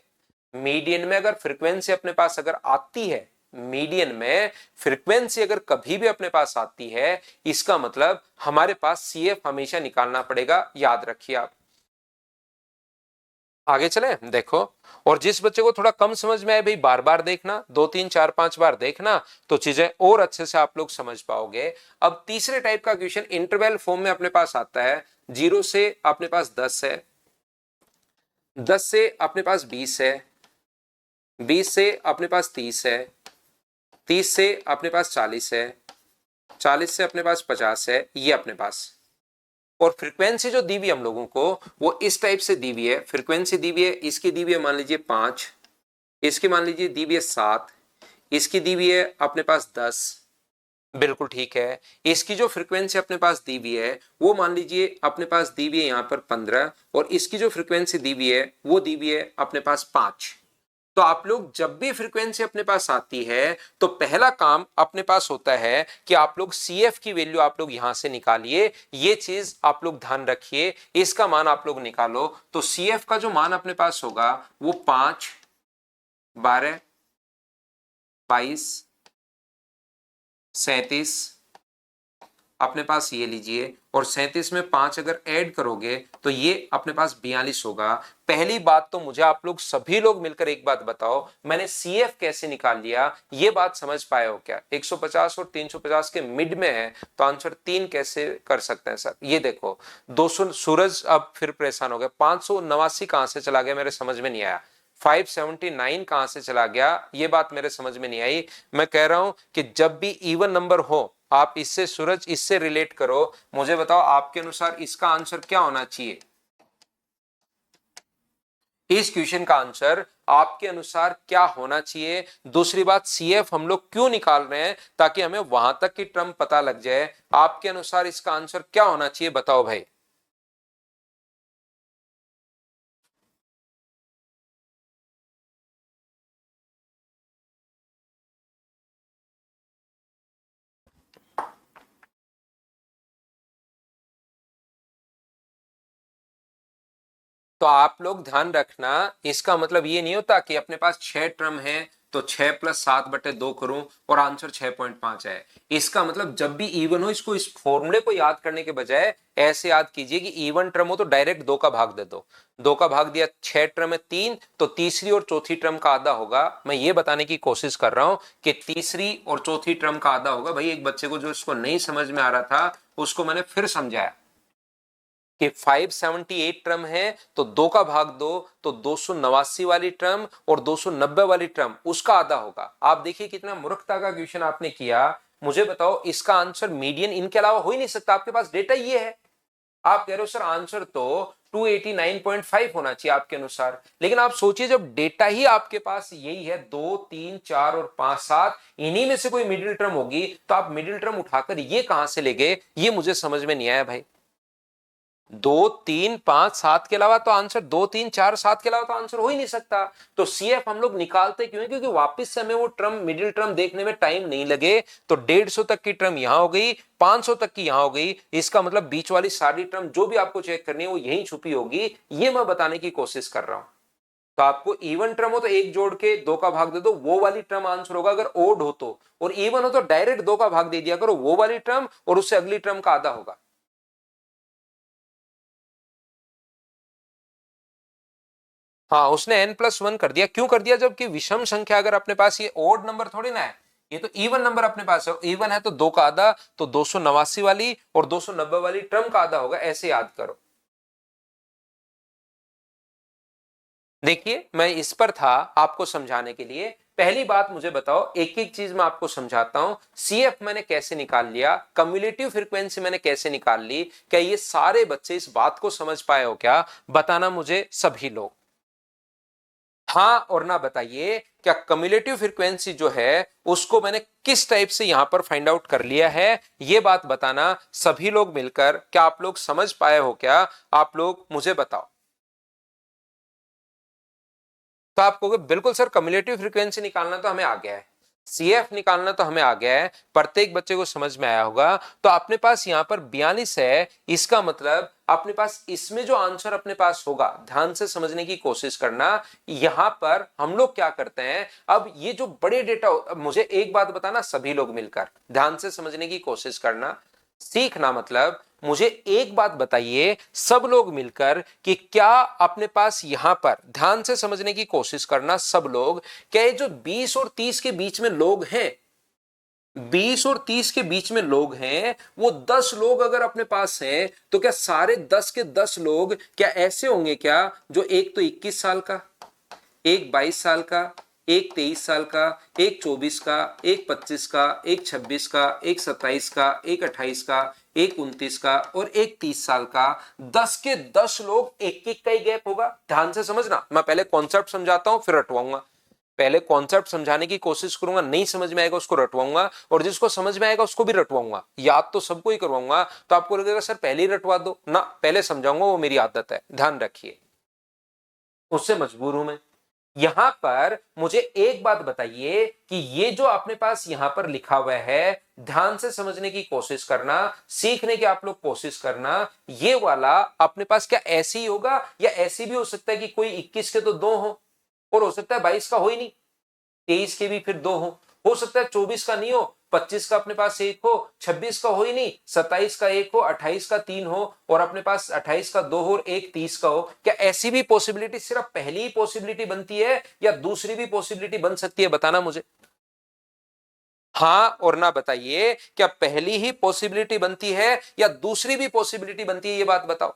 मीडियन में अगर फ्रीक्वेंसी अपने पास अगर आती है, मीडियन में फ्रीक्वेंसी अगर कभी भी अपने पास आती है, इसका मतलब हमारे पास CF हमेशा निकालना पड़ेगा, याद रखिए आप। आगे चले देखो, और जिस बच्चे को थोड़ा कम समझ में आए भाई बार बार देखना, 2 3 4 5 बार देखना, तो चीजें और अच्छे से आप लोग समझ पाओगे। अब तीसरे टाइप का क्वेश्चन इंटरवल फॉर्म में अपने पास आता है। 0 से अपने पास 10 है, 10 से अपने पास 20 है, 20 से अपने पास 30 है, 30 से अपने पास 40 है, 40 से अपने पास 50 है, ये अपने पास। और फ्रीक्वेंसी जो दी हुई हम लोगों को वो इस टाइप से दी हुई है, फ्रीक्वेंसी दी हुई है, इसकी दी हुई है मान लीजिए 5, इसकी मान लीजिए दी हुई है 7, इसकी दी हुई है अपने पास 10, बिल्कुल ठीक है। इसकी जो फ्रीक्वेंसी अपने पास दी हुई है वो मान लीजिए अपने पास दी हुई है यहाँ पर 15, और इसकी जो फ्रीक्वेंसी दी हुई है वो दी हुई है अपने पास 5। तो आप लोग जब भी फ्रीक्वेंसी अपने पास आती है तो पहला काम अपने पास होता है कि आप लोग CF की वैल्यू आप लोग यहां से निकालिए। ये चीज आप लोग ध्यान रखिए, इसका मान आप लोग निकालो, तो CF का जो मान अपने पास होगा वो 5 12 22 37 अपने पास ये लीजिए, और 37 में 5 अगर ऐड करोगे तो ये अपने पास 42 होगा। पहली बात तो मुझे आप लोग सभी लोग मिलकर एक बात बताओ, मैंने CF कैसे निकाल लिया, ये बात समझ पाए हो क्या? 150 और 350 के मिड में है, तो आंसर 3 कैसे कर सकते हैं सर? ये देखो 200, सूरज अब फिर परेशान हो गया, 589 कहां से चला गया मेरे समझ में नहीं आया, 579 कहां से चला गया ये बात मेरे समझ में नहीं आई। मैं कह रहा हूं कि जब भी इवन नंबर हो, आप इससे सूरज इससे रिलेट करो, मुझे बताओ आपके अनुसार इसका आंसर क्या होना चाहिए? इस क्वेश्चन का आंसर आपके अनुसार क्या होना चाहिए? दूसरी बात, सीएफ हम लोग क्यों निकाल रहे हैं? ताकि हमें वहां तक की टर्म पता लग जाए। आपके अनुसार इसका आंसर क्या होना चाहिए, बताओ भाई। तो आप लोग ध्यान रखना, इसका मतलब ये नहीं होता कि अपने पास 6 टर्म है तो 6+7/2 करूं और आंसर 6.5 है। इसका मतलब जब भी इवन हो, इसको इस फॉर्मूले को याद करने के बजाय ऐसे याद कीजिए कि इवन टर्म हो तो डायरेक्ट 2 का भाग दे दो। 2 का भाग दिया, 6 टर्म है 3, तो तीसरी और चौथी टर्म का आधा होगा। मैं ये बताने की कोशिश कर रहा हूं कि तीसरी और चौथी टर्म का आधा होगा। भाई एक बच्चे को जो इसको नहीं समझ में आ रहा था उसको मैंने फिर समझाया कि 578 टर्म है तो 2 का भाग दो तो 289 वाली टर्म और 290 वाली टर्म उसका आधा होगा। आप देखिए कितना मूर्खता का क्वेश्चन आपने किया। मुझे बताओ, इसका आंसर मीडियन इनके अलावा हो ही नहीं सकता। आपके पास डेटा ये है, आप कह रहे हो सर आंसर तो 289.5 होना चाहिए आपके अनुसार। लेकिन आप सोचिए, जब डेटा ही आपके पास यही है 2, 3, 4 और 5, 7, इन्हीं में से कोई मिडिल टर्म होगी, तो आप मिडिल टर्म उठाकर ये कहां से ले गए, ये मुझे समझ में नहीं आया भाई। 2, 3, 5, 7 के अलावा तो आंसर 2, 3, 4, 7 के अलावा तो आंसर हो ही नहीं सकता। तो सीएफ हम लोग निकालते क्यों है? क्योंकि वापस से हमें वो टर्म, मिडिल टर्म देखने में टाइम नहीं लगे। तो 150 तक की टर्म यहां हो गई, 500 तक की यहां हो गई। इसका मतलब बीच वाली सारी टर्म जो भी आपको चेक करनी है वो यहीं छुपी होगी। ये मैं बताने की कोशिश कर रहा हूं। तो आपको इवन टर्म हो तो एक जोड़ के 2 का भाग दे दो, वो वाली टर्म आंसर होगा। अगर ओड हो तो, और इवन हो तो डायरेक्ट 2 का भाग दे दिया करो, वो वाली टर्म और उससे अगली टर्म का आधा होगा। हाँ, उसने n+1 कर दिया। क्यों कर दिया? जबकि विषम संख्या अगर अपने पास, ये ओड नंबर थोड़ी ना है, ये तो इवन नंबर अपने पास है। इवन है तो 2 का आधा, तो 289 वाली और 290 वाली टर्म का आधा होगा। ऐसे याद करो। देखिए, मैं इस पर था आपको समझाने के लिए। पहली बात मुझे बताओ, एक एक चीज मैं आपको समझाता हूं। सीएफ मैंने कैसे निकाल लिया, कम्युलेटिव फ्रीक्वेंसी मैंने कैसे निकाल ली, क्या ये सारे बच्चे इस बात को समझ पाए हो क्या? बताना मुझे सभी लोग, हाँ और ना बताइए। क्या कम्युलेटिव फ्रीक्वेंसी जो है उसको मैंने किस टाइप से यहां पर फाइंड आउट कर लिया है, ये बात बताना सभी लोग मिलकर। क्या आप लोग समझ पाए हो क्या? आप लोग मुझे बताओ। तो आप कहोगे बिल्कुल सर, कम्युलेटिव फ्रीक्वेंसी निकालना तो हमें आ गया है, सीएफ निकालना तो हमें आ गया है, प्रत्येक बच्चे को समझ में आया होगा। तो अपने पास यहां पर 42 है। इसका मतलब अपने पास इसमें जो आंसर अपने पास होगा, ध्यान से समझने की कोशिश करना। यहां पर हम लोग क्या करते हैं, अब ये जो बड़े डेटा, मुझे एक बात बताना सभी लोग मिलकर, ध्यान से समझने की कोशिश करना। सीखना मतलब, मुझे एक बात बताइए सब लोग मिलकर कि क्या अपने पास यहां पर, ध्यान से समझने की कोशिश करना सब लोग, क्या ये जो 20 और 30 के बीच में लोग हैं, 20 और 30 के बीच में लोग हैं, वो 10 लोग अगर अपने पास हैं, तो क्या सारे 10 के 10 लोग क्या ऐसे होंगे क्या, जो एक तो 21 साल का, एक 22 साल का, एक 23 साल का, एक 24 का, एक 25 का, एक 26 का, एक 27 का, एक 28 का, एक 29 का और एक 30 साल का, 10 के 10 लोग, एक एक का ही गैप होगा। ध्यान से समझना, मैं पहले कॉन्सेप्ट समझाता हूं फिर रटवाऊंगा। पहले कॉन्सेप्ट समझाने की कोशिश करूंगा, नहीं समझ में आएगा उसको रटवाऊंगा, और जिसको समझ में आएगा उसको भी रटवाऊंगा। याद तो सबको ही करवाऊंगा। तो आपको लगेगा सर पहले ही रटवा दो ना, पहले समझाऊंगा, वो मेरी आदत है, ध्यान रखिए, उससे मजबूर हूं मैं। यहां पर मुझे एक बात बताइए कि ये जो अपने पास यहां पर लिखा हुआ है, ध्यान से समझने की कोशिश करना, सीखने की आप लोग कोशिश करना। ये वाला अपने पास क्या ऐसे ही होगा, या ऐसी भी हो सकता है कि कोई 21 के तो 2 हो, और हो सकता है 22 का हो ही नहीं, 23 के भी फिर 2 हो सकता है 24 का नहीं हो, 25 का अपने पास 1 हो, 26 का हो ही नहीं, 27 का 1 हो, 28 का 3 हो, और अपने पास 28 का 2 हो और एक 30 का हो। क्या ऐसी भी पॉसिबिलिटी सिर्फ पहली ही पॉसिबिलिटी बनती है, या दूसरी भी पॉसिबिलिटी बन सकती है? बताना मुझे, हाँ और ना बताइए। क्या पहली ही पॉसिबिलिटी बनती है या दूसरी भी पॉसिबिलिटी बनती है, ये बात बताओ।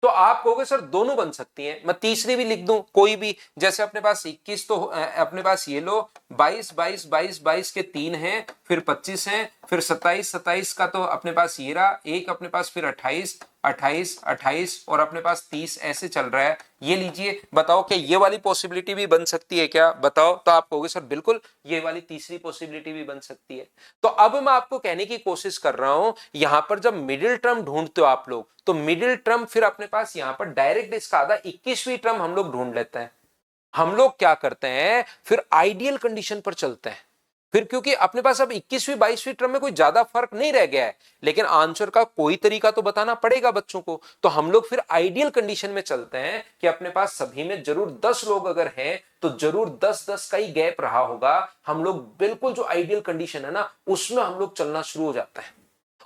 तो आप कहोगे सर दोनों बन सकती हैं, मैं तीसरी भी लिख दूं कोई भी, जैसे अपने पास 21 तो अपने पास ये लो 22 22 22 22 के 3 हैं, फिर 25 हैं, फिर 27 27 का तो अपने पास ये रहा एक, अपने पास फिर 28 28 28 और अपने पास 30 ऐसे चल रहा है। ये लीजिए, बताओ क्या ये वाली पॉसिबिलिटी भी बन सकती है क्या, बताओ। तो आप कहोगे सर बिल्कुल ये वाली तीसरी पॉसिबिलिटी भी बन सकती है। तो अब मैं आपको कहने की कोशिश कर रहा हूं, यहां पर जब मिडिल टर्म ढूंढते हो आप लोग, तो मिडिल टर्म फिर अपने पास यहां पर डायरेक्ट इसका आधा 21वीं टर्म हम लोग ढूंढ लेते हैं। हम लोग क्या करते हैं, फिर आइडियल कंडीशन पर चलते हैं। फिर क्योंकि अपने पास अब 21वीं 22वीं टर्म में कोई ज्यादा फर्क नहीं रह गया है, लेकिन आंसर का कोई तरीका तो बताना पड़ेगा बच्चों को, तो हम लोग फिर आइडियल कंडीशन में चलते हैं कि अपने पास सभी में जरूर 10 लोग अगर हैं तो जरूर 10-10 का ही गैप रहा होगा। हम लोग बिल्कुल जो आइडियल कंडीशन है ना उसमें हम लोग चलना शुरू हो जाता है।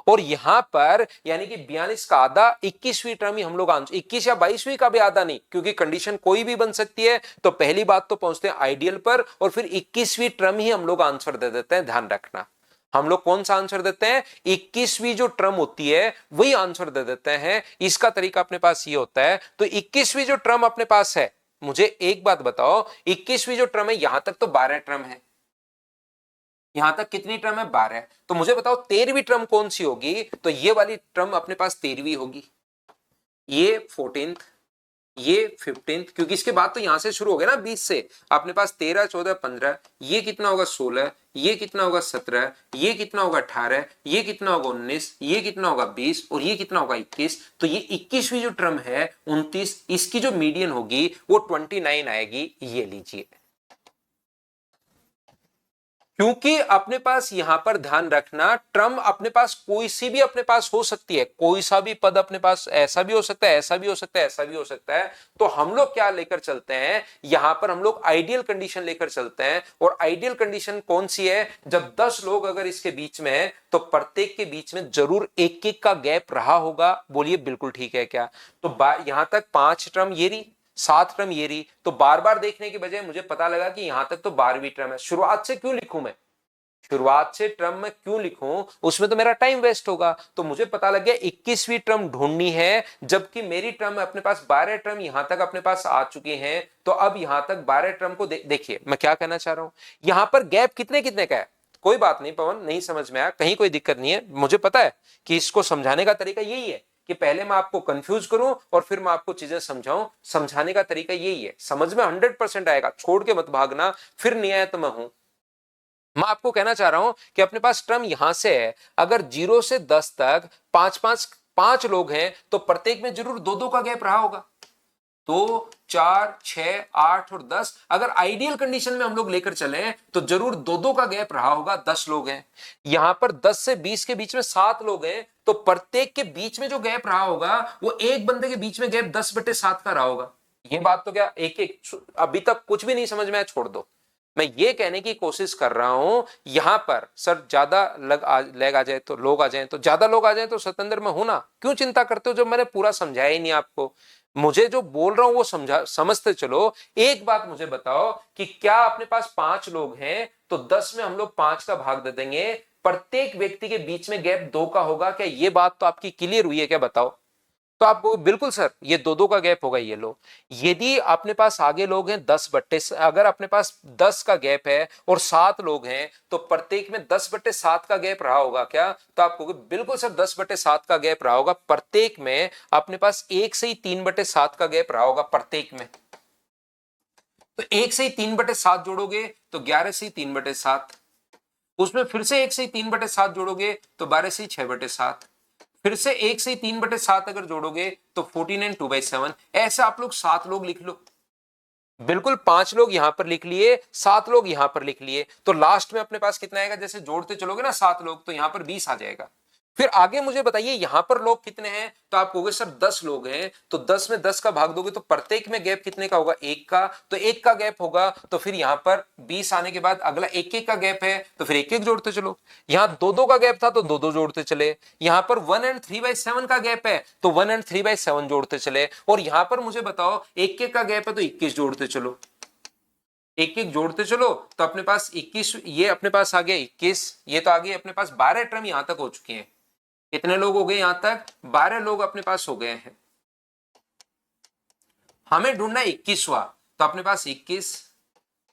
और यहां पर यानी कि 42 का आधा 21वीं टर्म ही हम लोग आंसर, 21 या 22वीं का भी आधा नहीं, क्योंकि कंडीशन कोई भी बन सकती है। तो पहली बात तो पहुंचते हैं आइडियल पर और फिर 21वीं टर्म ही हम लोग आंसर दे देते हैं। ध्यान रखना, हम लोग कौन सा आंसर देते हैं, 21वीं जो टर्म होती है वही आंसर दे देते हैं। इसका तरीका अपने पास ये होता है। तो 21वीं जो टर्म अपने पास है, मुझे एक बात बताओ, 21वीं जो टर्म है यहां तक तो 12 टर्म है, यहां तक कितनी टर्म है, 12। तो मुझे बताओ 13वीं टर्म कौन सी होगी, तो ये वाली टर्म अपने पास 13वीं होगी, ये 14th, ये 15th, क्योंकि इसके बाद तो यहां से शुरू हो गया ना 20 से, अपने पास 13 14 15, ये कितना होगा 16, ये कितना होगा 17, ये कितना होगा 18, ये कितना होगा 19, ये कितना होगा 20 और ये कितना होगा 21। तो ये 21वीं जो टर्म है 29, इसकी जो मीडियन होगी वो 29 आएगी। ये लीजिए, क्योंकि अपने पास यहां पर ध्यान रखना, टर्म अपने पास कोई सी भी अपने पास हो सकती है, कोई सा भी पद अपने पास ऐसा भी हो सकता है, ऐसा भी हो सकता है, ऐसा भी हो सकता है। तो हम लोग क्या लेकर चलते हैं, यहां पर हम लोग आइडियल कंडीशन लेकर चलते हैं। और आइडियल कंडीशन कौन सी है, जब 10 लोग अगर इसके बीच में है तो प्रत्येक के बीच में जरूर एक एक का गैप रहा होगा। बोलिए बिल्कुल ठीक है क्या। तो यहां तक 5 टर्म ये रही, 7 टर्म ये रही, तो बार बार देखने की बजाय मुझे पता लगा कि यहां तक तो 12वीं टर्म है। शुरुआत से क्यों लिखूं मैं, शुरुआत से टर्म में क्यों लिखूं, उसमें तो मेरा टाइम वेस्ट होगा। तो मुझे पता लग गया 21वीं टर्म ढूंढनी है, जबकि मेरी टर्म अपने पास 12 टर्म यहां तक अपने पास आ चुकी हैं। तो अब यहां तक 12 टर्म को देखिए मैं क्या कहना चाह रहा हूं, यहां पर गैप कितने कितने का है। कोई बात नहीं पवन, नहीं समझ में आया कहीं कोई दिक्कत नहीं है, मुझे पता है कि इसको समझाने का तरीका यही है कि पहले मैं आपको कंफ्यूज करूं और फिर मैं आपको चीजें समझाऊं। समझाने का तरीका यही है, समझ में 100% आएगा, छोड़ के मत भागना, फिर नहीं आया तो मैं हूं। मैं आपको कहना चाह रहा हूं कि अपने पास टर्म यहां से है, अगर 0 से 10 तक 5 लोग हैं तो प्रत्येक में जरूर 2 का गैप रहा होगा। 2 4 6 8 और 10, अगर आइडियल कंडीशन में हम लोग लेकर चले तो जरूर 2 का गैप रहा होगा। 10 लोग हैं, यहां पर 10 से 20 के बीच में 7 लोग हैं, तो प्रत्येक के बीच में जो गैप रहा होगा वो एक बंदे के बीच में गैप 10/7 का रहा होगा। ये बात तो क्या एक एक अभी तक कुछ भी नहीं समझ में आया, छोड़ दो। मैं ये कहने की कोशिश कर रहा हूं, यहां पर सर ज्यादा लग आ जाए तो लोग आ जाए, तो ज्यादा लोग आ जाए तो स्वतंत्र में हूं ना, क्यों चिंता करते हो जब मैंने पूरा समझाया ही नहीं आपको। मुझे जो बोल रहा हूं वो समझते चलो। एक बात मुझे बताओ कि क्या अपने पास 5 लोग हैं तो 10 में हम लोग 5 का भाग दे देंगे, प्रत्येक व्यक्ति के बीच में गैप 2 का होगा। क्या ये बात तो आपकी क्लियर हुई है क्या, बताओ। तो आपको बिल्कुल सर ये 2 का गैप होगा। ये लो, यदि अपने पास आगे लोग हैं 10 अगर अपने पास 10 का गैप है और 7 लोग हैं तो प्रत्येक में 10/7 का गैप रहा होगा क्या, तो आपको बिल्कुल सर 10/7 का गैप रहा होगा। प्रत्येक में अपने पास 1 से ही 3/7 का गैप रहा होगा प्रत्येक में। तो 1 से ही 3/7 जोड़ोगे तो 11 से ही 3/7, उसमें फिर से 1 से ही 3/7 जोड़ोगे तो 12 से ही 6/7, फिर से 1 से 3/7 अगर जोड़ोगे तो 14 एंड 2/7। ऐसे आप लोग 7 लोग लिख लो, बिल्कुल 5 लोग यहां पर लिख लिए, 7 लोग यहां पर लिख लिए, तो लास्ट में अपने पास कितना आएगा, जैसे जोड़ते चलोगे ना 7 लोग तो यहां पर 20 आ जाएगा। फिर आगे मुझे बताइए यहां पर लोग कितने हैं, तो आप कहोगे सर 10 लोग हैं, तो 10 में 10 का भाग दोगे तो प्रत्येक में गैप कितने का होगा, 1 का, तो 1 का गैप होगा। तो फिर यहां पर 20 आने के बाद अगला 1 का गैप है तो फिर 1 जोड़ते चलो। यहां 2 का गैप था तो 2 जोड़ते चले। यहां पर 1 एंड 3/7 का गैप है तो 1 एंड 3/7 जोड़ते चले। और यहां पर मुझे बताओ 1 का गैप है तो 21 जोड़ते चलो, 1 जोड़ते चलो। तो अपने पास 21, ये अपने पास आ गया 21, ये तो आ गई अपने पास 12 टर्म यहां तक हो चुके हैं। कितने लोग हो गए यहां तक, 12 लोग अपने पास हो गए हैं। हमें ढूंढना 21वां, तो अपने पास 21,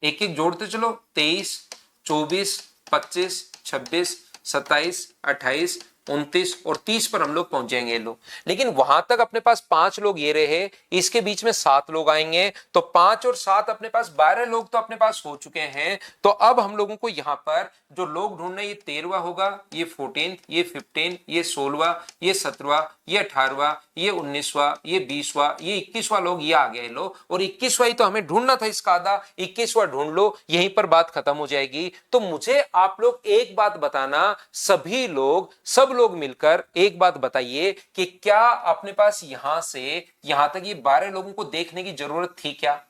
एक एक जोड़ते चलो, 23, 24, 25, 26, 27, 28, 29 और 30 पर हम लोग पहुंच जाएंगे लोग। लेकिन वहां तक अपने पास 5 लोग ये रहे, इसके बीच में 7 लोग आएंगे, तो 5 और 7 अपने पास 12 लोग तो अपने पास हो चुके हैं। तो अब हम लोगों को यहां पर जो लोग ढूंढना, ये 13वां होगा, ये 14, ये 15, ये 16वां, ये 17वां, ये 18वां, ये 19वां, ये 20वां, ये 21वां लोग ये आ गए लो। और 21वां ही तो हमें ढूंढना था, इसका आधा 21वां ढूंढ लो, यहीं पर बात खत्म हो जाएगी। तो मुझे आप लोग एक बात बताना, सभी लोग, सब लोग मिलकर एक बात बताइए कि क्या अपने पास यहां से यहां तक ये 12 लोगों को देखने की जरूरत थी क्या?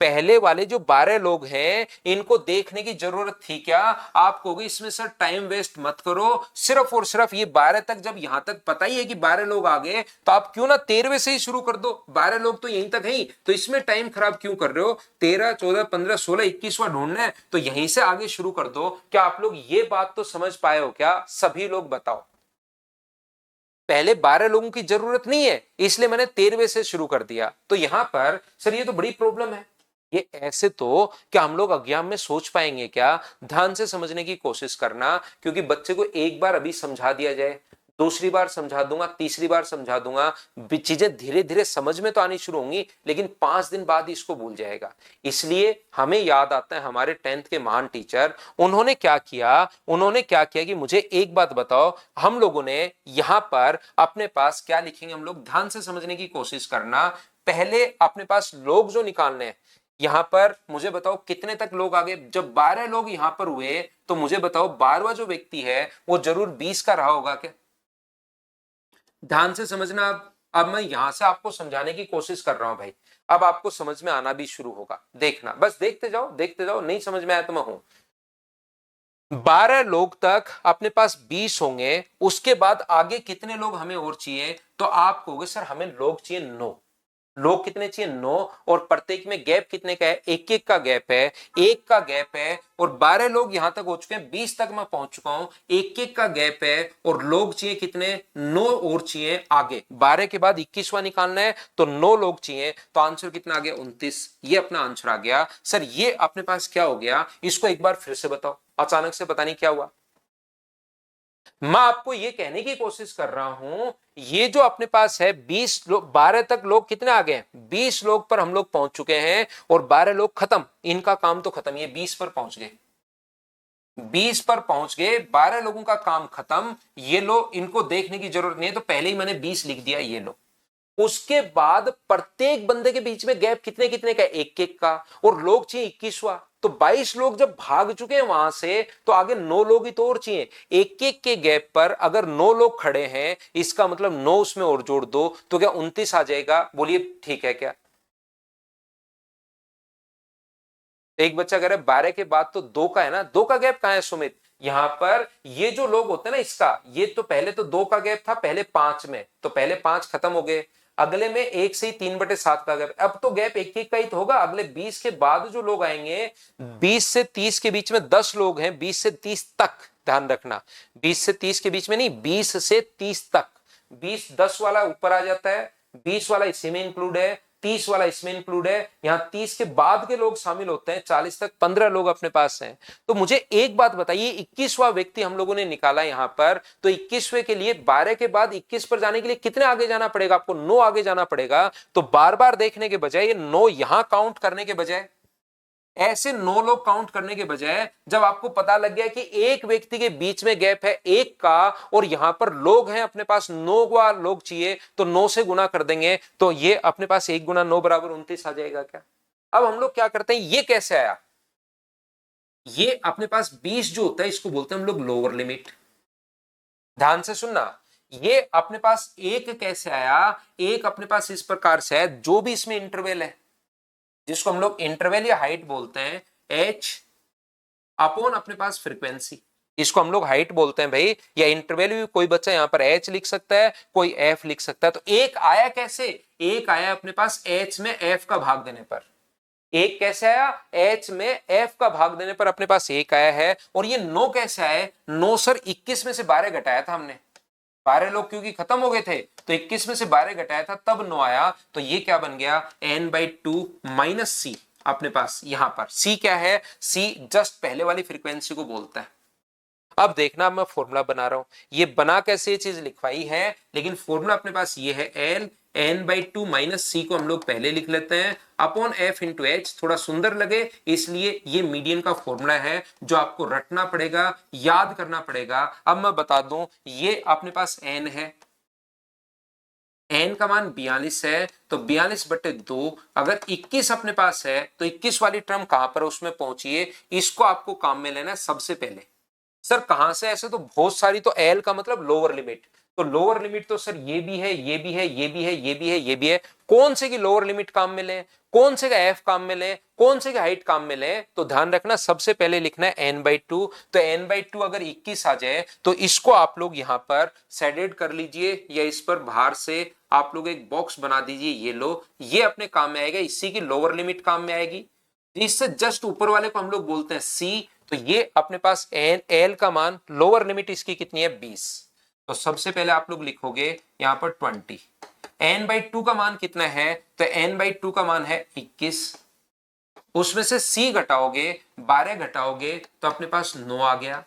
पहले वाले जो 12 लोग हैं इनको देखने की जरूरत थी क्या? आप कहोगे इसमें सर टाइम वेस्ट मत करो, सिर्फ और सिर्फ ये 12 तक, जब यहां तक पता ही है कि 12 लोग आ गए, तो आप क्यों ना 13वें से ही शुरू कर दो, 12 लोग तो यहीं तक हैं, तो इसमें टाइम खराब क्यों कर रहे हो? 13, 14, 15, 16, 21वां ढूंढना है तो यहीं से आगे शुरू कर दो। क्या आप लोग ये बात तो समझ पाए हो क्या? सभी लोग बताओ। पहले 12 लोगों की जरूरत नहीं है, इसलिए मैंने 13वें से शुरू कर दिया। तो यहां पर सर ये तो बड़ी प्रॉब्लम है। ये ऐसे तो क्या हम लोग अज्ञान में सोच पाएंगे क्या? ध्यान से समझने की कोशिश करना, क्योंकि बच्चे को एक बार अभी समझा दिया जाए, दूसरी बार समझा दूंगा, तीसरी बार समझा दूंगा, चीजें धीरे धीरे समझ में तो आनी शुरू होंगी, लेकिन 5 दिन बाद इसको भूल जाएगा। इसलिए हमें याद आता है हमारे 10th के महान टीचर, उन्होंने क्या किया कि मुझे एक बात बताओ, हम लोगों ने यहां पर अपने पास क्या लिखेंगे, हम लोग ध्यान से समझने की कोशिश करना। पहले अपने पास लोग जो निकालने हैं, यहां पर मुझे बताओ कितने तक लोग आ गए? जब 12 लोग यहां पर हुए तो मुझे बताओ 12वां जो व्यक्ति है वो जरूर 20 का रहा होगा क्या? ध्यान से समझना। अब मैं यहां से आपको समझाने की कोशिश कर रहा हूं भाई, अब आपको समझ में आना भी शुरू होगा, देखना, बस देखते जाओ देखते जाओ, नहीं समझ में आया तो मैं हूं। 12 लोग तक अपने पास 20 होंगे, उसके बाद आगे कितने लोग हमें और चाहिए? तो आप कहोगे सर हमें लोग चाहिए 9। लोग कितने चाहिए? 9। और प्रत्येक में गैप कितने का है? एक एक का गैप है, एक का गैप है। और 12 लोग यहां तक हो चुके हैं, 20 तक मैं पहुंच चुका हूं, एक एक का गैप है। और लोग चाहिए कितने? 9 और चाहिए आगे। 12 के बाद 21वां निकालना है तो 9 लोग चाहिए, तो आंसर कितना आ गया? 29। ये अपना आंसर आ गया। सर ये अपने पास क्या हो गया, इसको एक बार फिर से बताओ, अचानक से पता नहीं क्या हुआ। मैं आपको यह कहने की कोशिश कर रहा हूं, ये जो अपने पास है 20 लोग, 12 तक लोग कितने आ गए? 20 लोग पर हम लोग पहुंच चुके हैं, और 12 लोग खत्म, इनका काम तो खत्म, ये 20 पर पहुंच गए, 20 पर पहुंच गए, 12 लोगों का काम खत्म। ये लो, इनको देखने की जरूरत नहीं है, तो पहले ही मैंने 20 लिख दिया, ये लो। उसके बाद प्रत्येक बंदे के बीच में गैप कितने कितने का? एक एक का। और लोग चाहिए 21वां, तो 22 लोग जब भाग चुके हैं वहां से, तो आगे 9 लोग ही तो और चाहिए। एक एक के गैप पर अगर 9 लोग खड़े हैं, इसका मतलब 9 उसमें और जोड़ दो, तो क्या 29 आ जाएगा? बोलिए ठीक है क्या? एक बच्चा कह रहा है 12 के बाद तो 2 का है ना, 2 का गैप कहां है सुमित? यहां पर ये जो लोग होते हैं ना, इसका ये तो पहले तो 2 का गैप था, पहले 5 में, तो पहले 5 खत्म हो गए, अगले में 1 से ही 3/7 का गैप, अब तो गैप एक एक का ही तो होगा। अगले 20 के बाद जो लोग आएंगे, 20 से 30 के बीच में 10 लोग हैं, 20 से 30 तक, ध्यान रखना, 20 से 30 के बीच में नहीं, 20 से 30 तक। 20 10 वाला ऊपर आ जाता है, 20 वाला इसी में इंक्लूड है, 30 वाला इसमें इंक्लूड है, यहां 30 के बाद के लोग शामिल होते हैं, 40 तक 15 लोग अपने पास हैं। तो मुझे एक बात बताइए, 21वां व्यक्ति हम लोगों ने निकाला यहां पर, तो 21वें के लिए 12 के बाद 21 पर जाने के लिए कितने आगे जाना पड़ेगा? आपको 9 आगे जाना पड़ेगा। तो बार बार देखने के बजाय, ये 9 यहां काउंट करने के बजाय, ऐसे 9 लोग काउंट करने के बजाय, जब आपको पता लग गया कि एक व्यक्ति के बीच में गैप है एक का, और यहां पर लोग हैं अपने पास 9 लोग चाहिए, तो 9 से गुना कर देंगे, तो ये अपने पास 1 गुना 9 बराबर 29 आ जाएगा क्या? अब हम लोग क्या करते हैं, ये कैसे आया? ये अपने पास 20 जो होता है, इसको बोलते हैं हम लोग लोअर लिमिट। ध्यान से सुनना, ये अपने पास एक कैसे आया? एक अपने पास इस प्रकार से है, जो भी इसमें इंटरवल है, जिसको हम लोग इंटरवल या हाइट बोलते हैं, एच अपॉन अपने पास फ्रीक्वेंसी, इसको हम लोग हाइट बोलते हैं भाई, या इंटरवल भी कोई बच्चा यहां पर एच लिख सकता है, कोई एफ लिख सकता है। तो एक आया कैसे? एक आया अपने पास एच में एफ का भाग देने पर। एक कैसे आया? एच में एफ का भाग देने पर अपने पास एक आया है। और ये 9 कैसे आए? 9 सर 21 में से 12 घटाया था हमने, 12 लोग क्योंकि खत्म हो गए थे, तो 21 में से 12 घटाया था तब 9 आया, तो ये क्या बन गया n/2 माइनस सी। अपने पास यहां पर c क्या है, c जस्ट पहले वाली फ्रीक्वेंसी को बोलता है। अब देखना मैं फॉर्मूला बना रहा हूं, ये बना कैसे ये चीज लिखवाई है, लेकिन फॉर्मूला अपने पास ये है l n/2 माइनस सी को हम लोग पहले लिख लेते हैं अपॉन f इंटू एच, थोड़ा सुंदर लगे इसलिए ये मीडियन का फॉर्मूला है जो आपको रटना पड़ेगा, याद करना पड़ेगा। अब मैं बता दूं, ये अपने पास n है, n का मान 42 है, तो 42/2, अगर 21 अपने पास है तो 21 वाली टर्म कहां पर उसमें पहुंचिए, इसको आपको काम में लेना है सबसे पहले। सर कहां से, ऐसे तो बहुत सारी, तो एल का मतलब लोअर लिमिट, तो लोअर लिमिट तो सर ये भी है, ये भी है, ये भी है, ये भी है, ये भी है, कौन से की लोअर लिमिट काम में ले, कौन से का एफ काम में ले, कौन से का हाइट काम में ले, तो ध्यान रखना सबसे पहले लिखना है n/2, तो n/2 अगर 21 आ जाए तो इसको आप लोग यहां पर सेडेड कर लीजिए, या इस पर बाहर से आप लोग एक बॉक्स बना दीजिए, ये लो, ये अपने काम में आएगा, इसी की लोअर लिमिट काम में आएगी। इससे जस्ट ऊपर वाले को हम लोग बोलते हैं सी, तो ये अपने पास एन एल का मान लोअर लिमिट इसकी कितनी है 20, तो सबसे पहले आप लोग लिखोगे यहां पर 20। n/2 का मान कितना है, तो n/2 का मान है 21, उसमें से c घटाओगे 12 घटाओगे तो अपने पास 9 आ गया,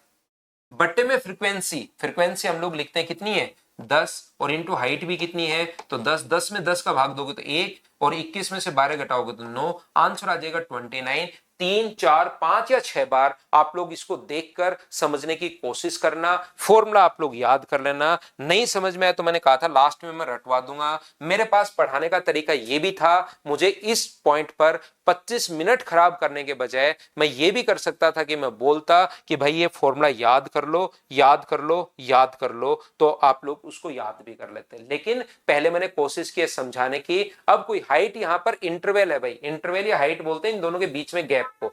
बट्टे में फ्रीक्वेंसी, फ्रीक्वेंसी हम लोग लिखते हैं कितनी है 10, और इंटू हाइट भी कितनी है, तो 10, 10 में 10 का भाग दोगे तो 1, और 21 में से 12 घटाओगे तो 9, आंसर आ जाएगा 29। 3, 4, 5 या 6 बार आप लोग इसको देखकर समझने की कोशिश करना, फॉर्मूला आप लोग याद कर लेना। नहीं समझ में आया तो मैंने कहा था लास्ट में मैं रटवा दूंगा, मेरे पास पढ़ाने का तरीका ये भी था, मुझे इस पॉइंट पर 25 मिनट खराब करने के बजाय मैं ये भी कर सकता था कि मैं बोलता कि भाई ये फॉर्मूला याद कर लो, याद कर लो, याद कर लो, तो आप लोग उसको याद भी कर लेते, लेकिन पहले मैंने कोशिश की समझाने की। अब कोई हाइट यहां पर इंटरवल है भाई, इंटरवल या हाइट बोलते हैं इन दोनों के बीच में गैप को,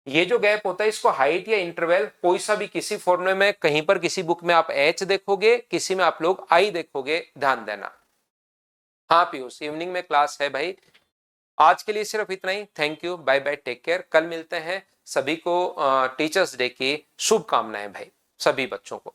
ये जो गैप होता है इसको हाइट या इंटरवल, कोई सा भी किसी फॉर्मूले में कहीं पर किसी बुक में आप एच देखोगे, किसी में आप लोग आई देखोगे, ध्यान देना। हाँ पीयूष, इवनिंग में क्लास है भाई। आज के लिए सिर्फ इतना ही, thank you, bye bye, take care, कल मिलते हैं। सभी को टीचर्स डे की शुभकामनाएं भाई, सभी बच्चों को।